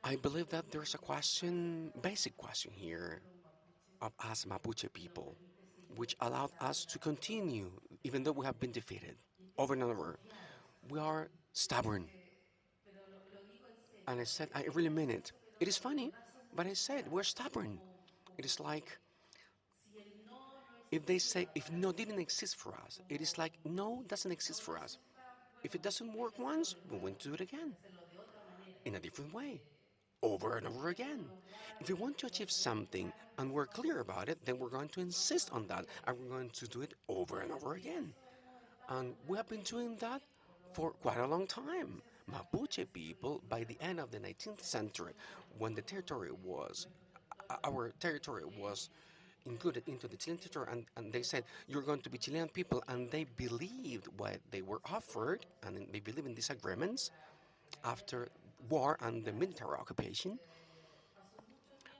I believe that there's a question, basic question here of us Mapuche people, which allowed us to continue even though we have been defeated over and over. We are stubborn. And I said, I really mean it. It is funny, but I said, we're stubborn. It is like if they say, if no didn't exist for us, it is like no doesn't exist for us. If it doesn't work once, we're going to do it again in a different way, over and over again. If we want to achieve something and we're clear about it, then we're going to insist on that and we're going to do it over and over again. And we have been doing that for quite a long time. Mapuche people, by the end of the 19th century, when the territory was, our territory was included into the Chilean territory, and they said, you're going to be Chilean people, and they believed what they were offered, and they believed in these agreements after war and the military occupation.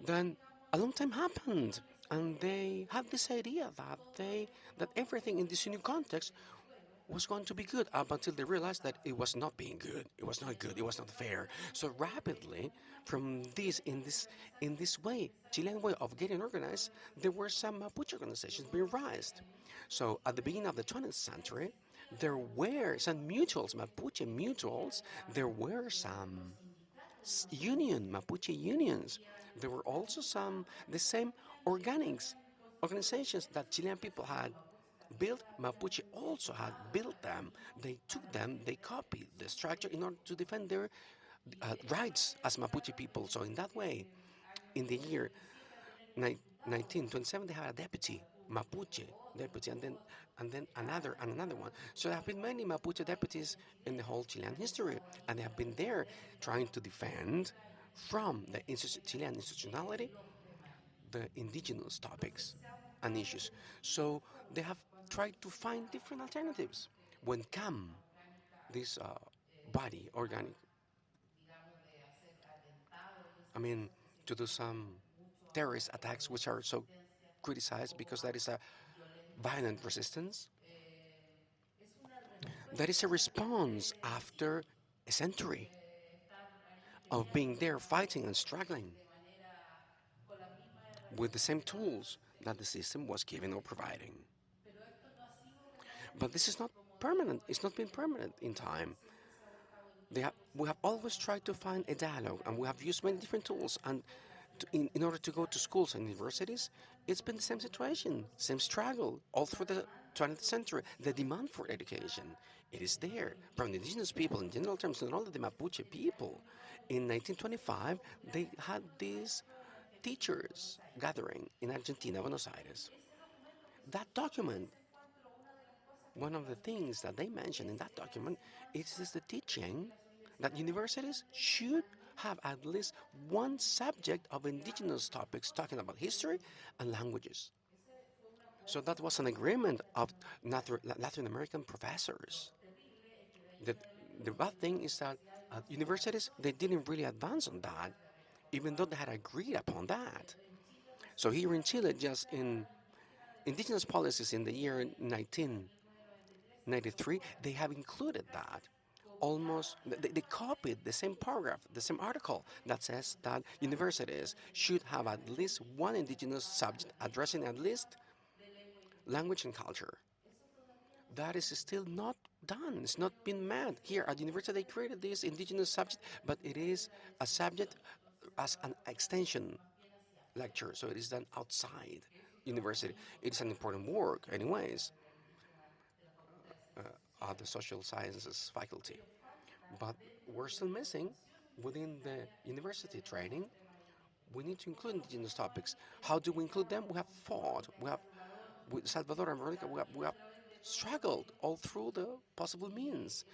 Then a long time happened, and they had this idea that everything in this new context was going to be good up until they realized that it was not being good. It was not good. It was not fair. So rapidly, from this way, Chilean way of getting organized, there were some Mapuche organizations being raised. So at the beginning of the 20th century, there were some mutuals, Mapuche mutuals. There were some Mapuche unions. There were also some the same organizations that Chilean people had built. Mapuche also had built them. They took them, they copied the structure in order to defend their rights as Mapuche people. So in that way, in the year 1927, they had a deputy, Mapuche deputy, and then another one. So there have been many Mapuche deputies in the whole Chilean history, and they have been there trying to defend from the Chilean institutionality the indigenous topics and issues. So they have tried to find different alternatives. When CAM, this body, organic, I mean, to do some terrorist attacks which are so criticized because that is a violent resistance, that is a response after a century of being there fighting and struggling with the same tools that the system was giving or providing. But this is not permanent. It's not been permanent in time. We have always tried to find a dialogue, and we have used many different tools. And in order to go to schools and universities, it's been the same situation, same struggle, all through the 20th century. The demand for education, it is there from the indigenous people in general terms, not only the Mapuche people. In 1925, they had this teachers gathering in Argentina, Buenos Aires. That document, one of the things that they mention in that document is the teaching that universities should have at least one subject of indigenous topics talking about history and languages. So that was an agreement of Latin American professors. The, the bad thing is that at universities, they didn't really advance on that, even though they had agreed upon that. So here in Chile, just in indigenous policies in the year 1993, they have included that. They copied the same paragraph, the same article that says that universities should have at least one indigenous subject addressing at least language and culture. That is still not done. It's not been met. Here at the university, they created this indigenous subject, but it is a subject as an extension lecture, so it is done outside university. It is an important work, anyways, at the social sciences faculty. But we're still missing within the university training. We need to include indigenous topics. How do we include them? We have fought. We have, with Salvador and Verónica, we have struggled all through the possible means.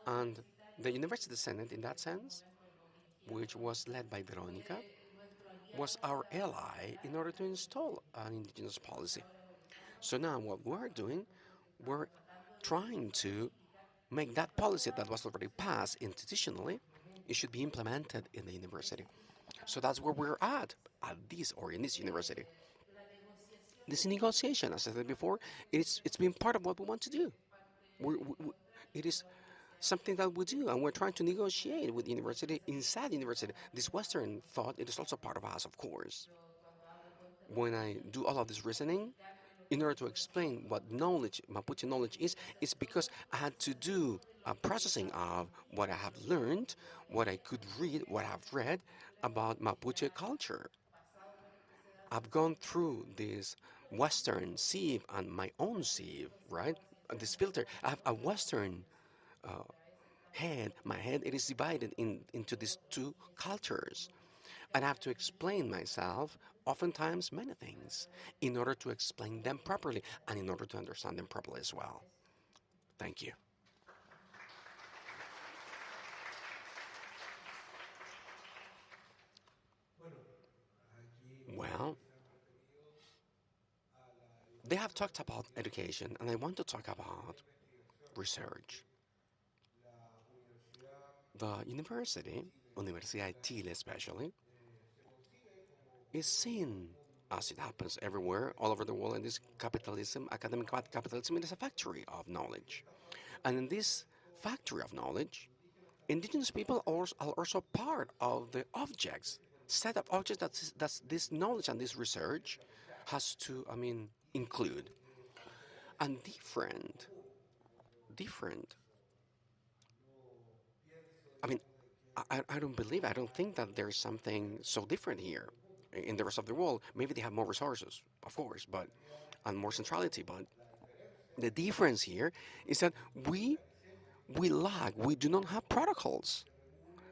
And the University Senate, in that sense, which was led by Verónica, was our ally in order to install an indigenous policy. So now what we're doing, we're trying to make that policy that was already passed institutionally, it should be implemented in the university. So that's where we're at this or in this university. This negotiation, as I said before, it's been part of what we want to do. It is something that we do, and we're trying to negotiate with the university inside the university. This Western thought, it is also part of us, of course. When I do all of this reasoning, in order to explain what knowledge, Mapuche knowledge is, it's because I had to do a processing of what I have learned, what I could read, what I've read about Mapuche culture. I've gone through this Western sieve and my own sieve, right? And this filter. I have a Western my head, it is divided into these two cultures. And I have to explain myself, oftentimes many things, in order to explain them properly and in order to understand them properly as well. Thank you. Well, they have talked about education, and I want to talk about research. The university, Universidad de Chile especially, is seen, as it happens everywhere, all over the world, in this capitalism, academic capitalism, it is a factory of knowledge. And in this factory of knowledge, indigenous people are also part of the objects, set of objects that this knowledge and this research has to, include. And different. I mean, I don't believe, I don't think that there's something so different here in the rest of the world. Maybe they have more resources, of course, and more centrality, but the difference here is that we lack, we do not have protocols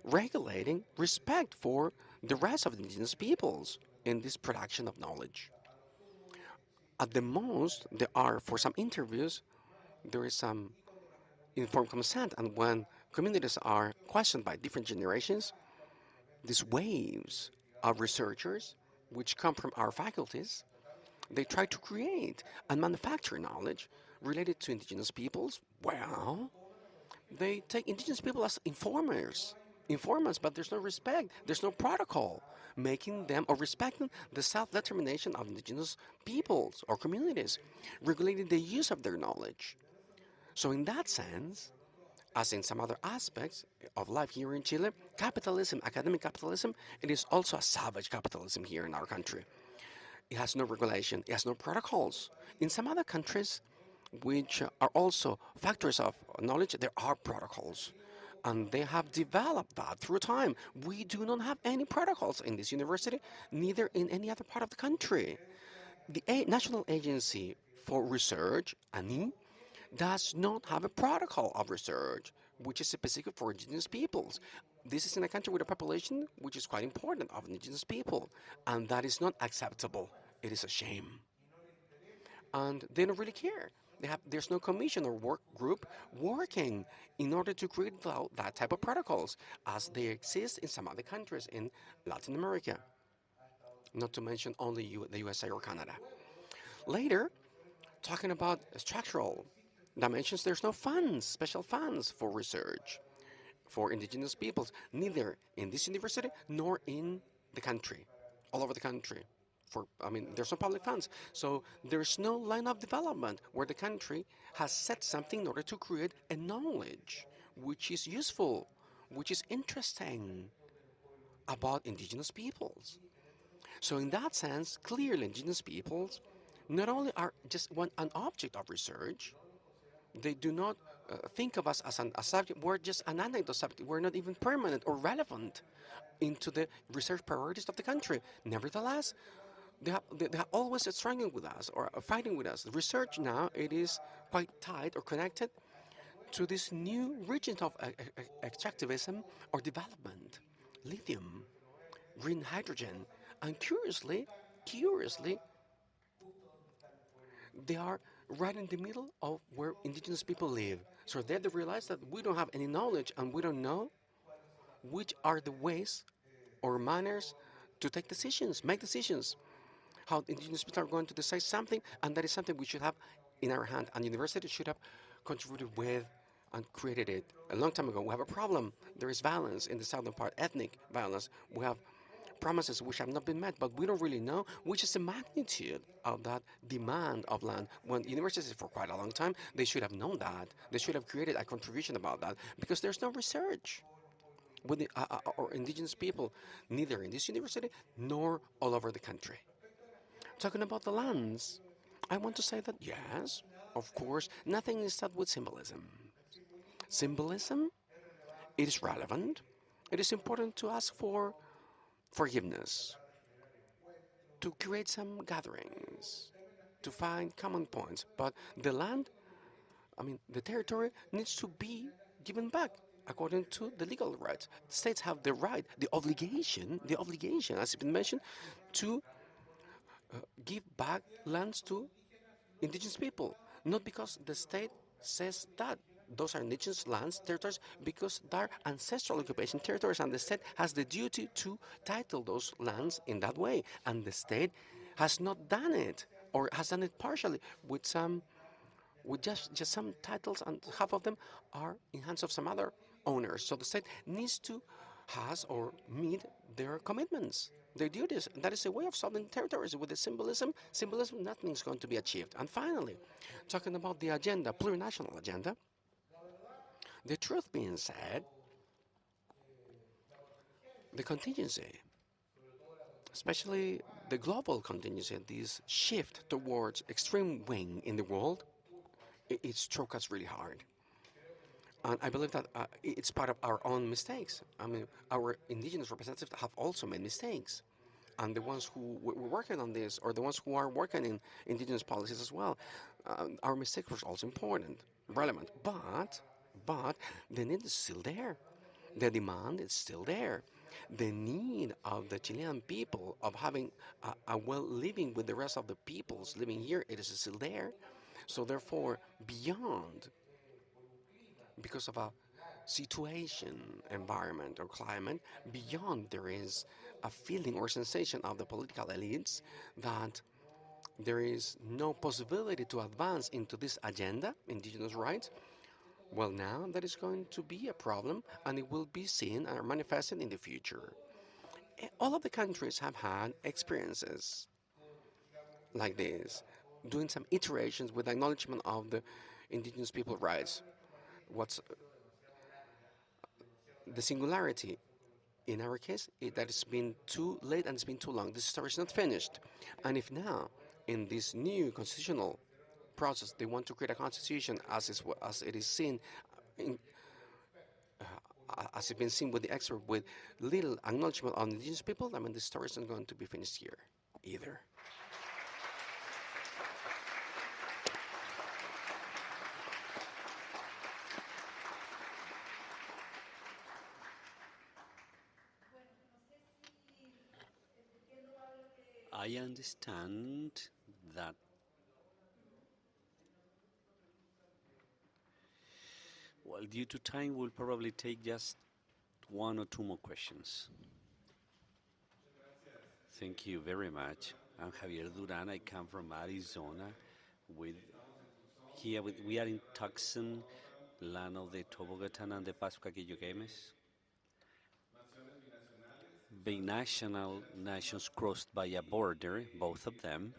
regulating respect for the rest of the indigenous peoples in this production of knowledge. At the most, there are, for some interviews, there is some informed consent, and when communities are questioned by different generations, these waves of researchers, which come from our faculties, they try to create and manufacture knowledge related to indigenous peoples. Well, they take indigenous people as informants, but there's no respect, there's no protocol making them or respecting the self-determination of indigenous peoples or communities, regulating the use of their knowledge. So in that sense, as in some other aspects of life here in Chile, capitalism, academic capitalism, it is also a savage capitalism here in our country. It has no regulation, it has no protocols. In some other countries, which are also factories of knowledge, there are protocols. And they have developed that through time. We do not have any protocols in this university, neither in any other part of the country. The National Agency for Research, ANI, does not have a protocol of research, which is specific for indigenous peoples. This is in a country with a population which is quite important of indigenous people, and that is not acceptable. It is a shame. And they don't really care. There's no commission or work group working in order to create that type of protocols as they exist in some other countries in Latin America, not to mention only the USA or Canada. Later, talking about structural dimensions, there's no funds, special funds for research for indigenous peoples, neither in this university nor in the country, all over the country. There's no public funds, so there's no line of development where the country has set something in order to create a knowledge which is useful, which is interesting about indigenous peoples. So in that sense, clearly indigenous peoples not only are just an object of research, they do not think of us as a subject. We're just an anecdote subject. We're not even permanent or relevant into the research priorities of the country. Nevertheless, they are always struggling with us or fighting with us. Research now, it is quite tied or connected to this new region of extractivism or development, lithium, green hydrogen, and curiously, they are right in the middle of where indigenous people live. So they realize that we don't have any knowledge and we don't know which are the ways or manners to take decisions, make decisions. How indigenous people are going to decide something, and that is something we should have in our hand. And university should have contributed with and created it a long time ago. We have a problem. There is violence in the southern part, ethnic violence. We have promises which have not been met, but we don't really know which is the magnitude of that demand of land. When universities, for quite a long time, they should have known that. They should have created a contribution about that because there's no research with the, or indigenous people, neither in this university nor all over the country. Talking about the lands, I want to say that yes, of course, nothing is said with symbolism. Symbolism, it is relevant. It is important to ask for forgiveness, to create some gatherings, to find common points. But the land, the territory needs to be given back. according to the legal rights. The states have the right, the obligation, as has been mentioned, to give back lands to indigenous people, not because the state says that. Those are indigenous lands, territories, because they're ancestral occupation territories, and the state has the duty to title those lands in that way. And the state has not done it, or has done it partially with just some titles, and half of them are in hands of some other owners. So the state needs to has or meet their commitments, their duties. That is a way of solving territories with the symbolism. Nothing is going to be achieved. And finally, talking about the agenda, plurinational agenda. The truth being said, the contingency, especially the global contingency, this shift towards extreme wing in the world, it struck us really hard. And I believe that it's part of our own mistakes. I mean, our indigenous representatives have also made mistakes. And the ones who were working on this, or the ones who are working in indigenous policies as well, our mistakes were also important, relevant. But the need is still there. The demand is still there. The need of the Chilean people of having a well living with the rest of the peoples living here, it is still there. So therefore, beyond, because of a situation, environment, or climate, beyond there is a feeling or sensation of the political elites that there is no possibility to advance into this agenda, indigenous rights. Well, now that is going to be a problem, and it will be seen and manifested in the future. All of the countries have had experiences like this, doing some iterations with acknowledgement of the indigenous people rights. What's the singularity? In our case, that it's been too late and it's been too long. This story is not finished. And if now, in this new constitutional process, they want to create a constitution as it is seen, in, as it's been seen with the expert, with little acknowledgement of indigenous people, I mean, the story is not going to be finished here either. I understand that well, due to time, we'll probably take just one or two more questions. Thank you very much. I'm Javier Duran. I come from Arizona. With we are in Tucson, land of the Tobogatan and the Pascuaquillo-Games. Binational nations crossed by a border, both of them,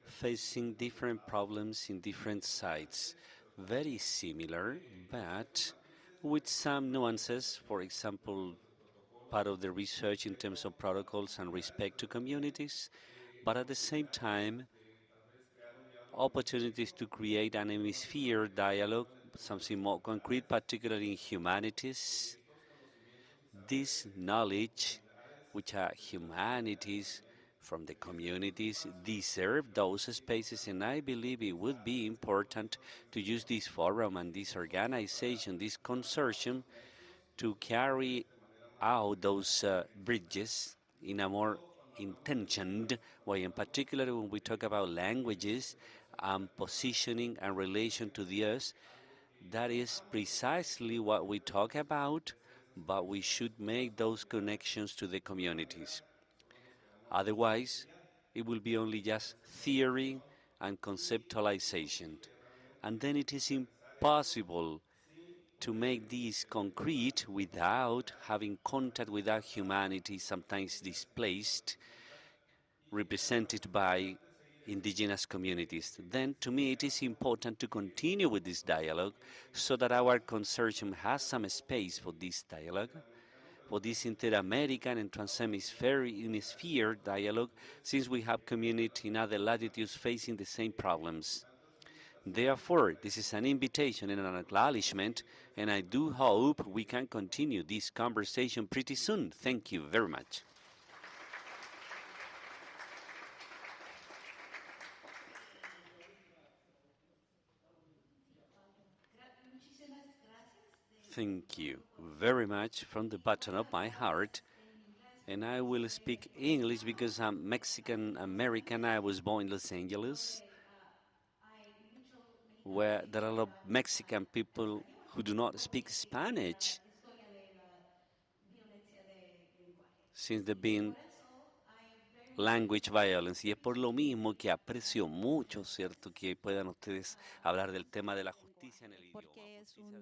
facing different problems in different sites. Very similar, but with some nuances. For example, part of the research in terms of protocols and respect to communities, but at the same time, opportunities to create an hemisphere dialogue, something more concrete, particularly in humanities. This knowledge, which are humanities from the communities, deserve those spaces, and I believe it would be important to use this forum and this organization, this consortium, to carry out those bridges in a more intentioned way, in particular when we talk about languages and positioning and relation to the earth. That is precisely what we talk about, but we should make those connections to the communities. Otherwise, it will be only just theory and conceptualization. And then it is impossible to make this concrete without having contact with our humanity, sometimes displaced, represented by indigenous communities. Then, to me, it is important to continue with this dialogue so that our consortium has some space for this dialogue, for this inter-American and trans-hemisphere dialogue, since we have communities in other latitudes facing the same problems. Therefore, this is an invitation and an acknowledgement, and I do hope we can continue this conversation pretty soon. Thank you very much. Thank you very much from the bottom of my heart. And I will speak English because I'm Mexican American. I was born in Los Angeles, where there are a lot of Mexican people who do not speak Spanish since there been language violence. Y es por lo mismo que aprecio mucho, ¿cierto?, que puedan ustedes hablar del tema de la justicia en el idioma. Porque es una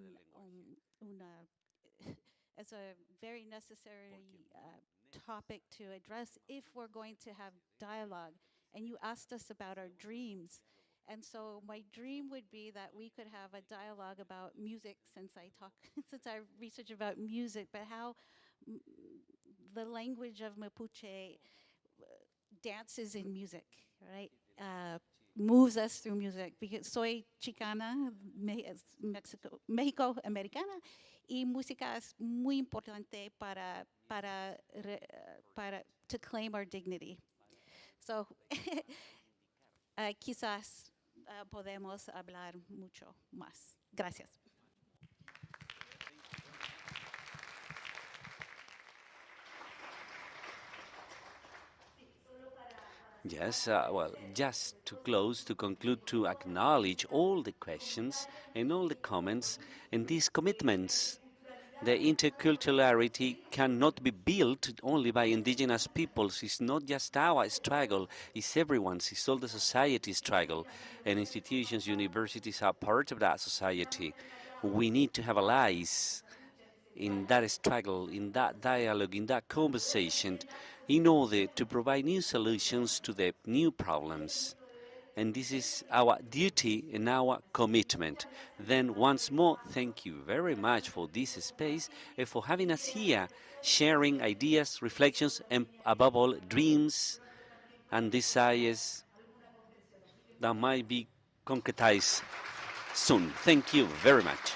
it's a very necessary topic to address if we're going to have dialogue. And you asked us about our dreams. And so my dream would be that we could have a dialogue about music, since I research about music, but how the language of Mapuche dances in music, right? Moves us through music, because soy chicana, México americana, y música es muy importante para to claim our dignity. So quizás podemos hablar mucho más. Gracias. Yes, well, just to close, to conclude, to acknowledge all the questions and all the comments and these commitments. The interculturality cannot be built only by indigenous peoples. It's not just our struggle, it's everyone's, it's all the society's struggle. And institutions, universities are part of that society. We need to have allies in that struggle, in that dialogue, in that conversation, in order to provide new solutions to the new problems. And this is our duty and our commitment. Then once more, thank you very much for this space and for having us here, sharing ideas, reflections, and above all, dreams and desires that might be concretized soon. Thank you very much.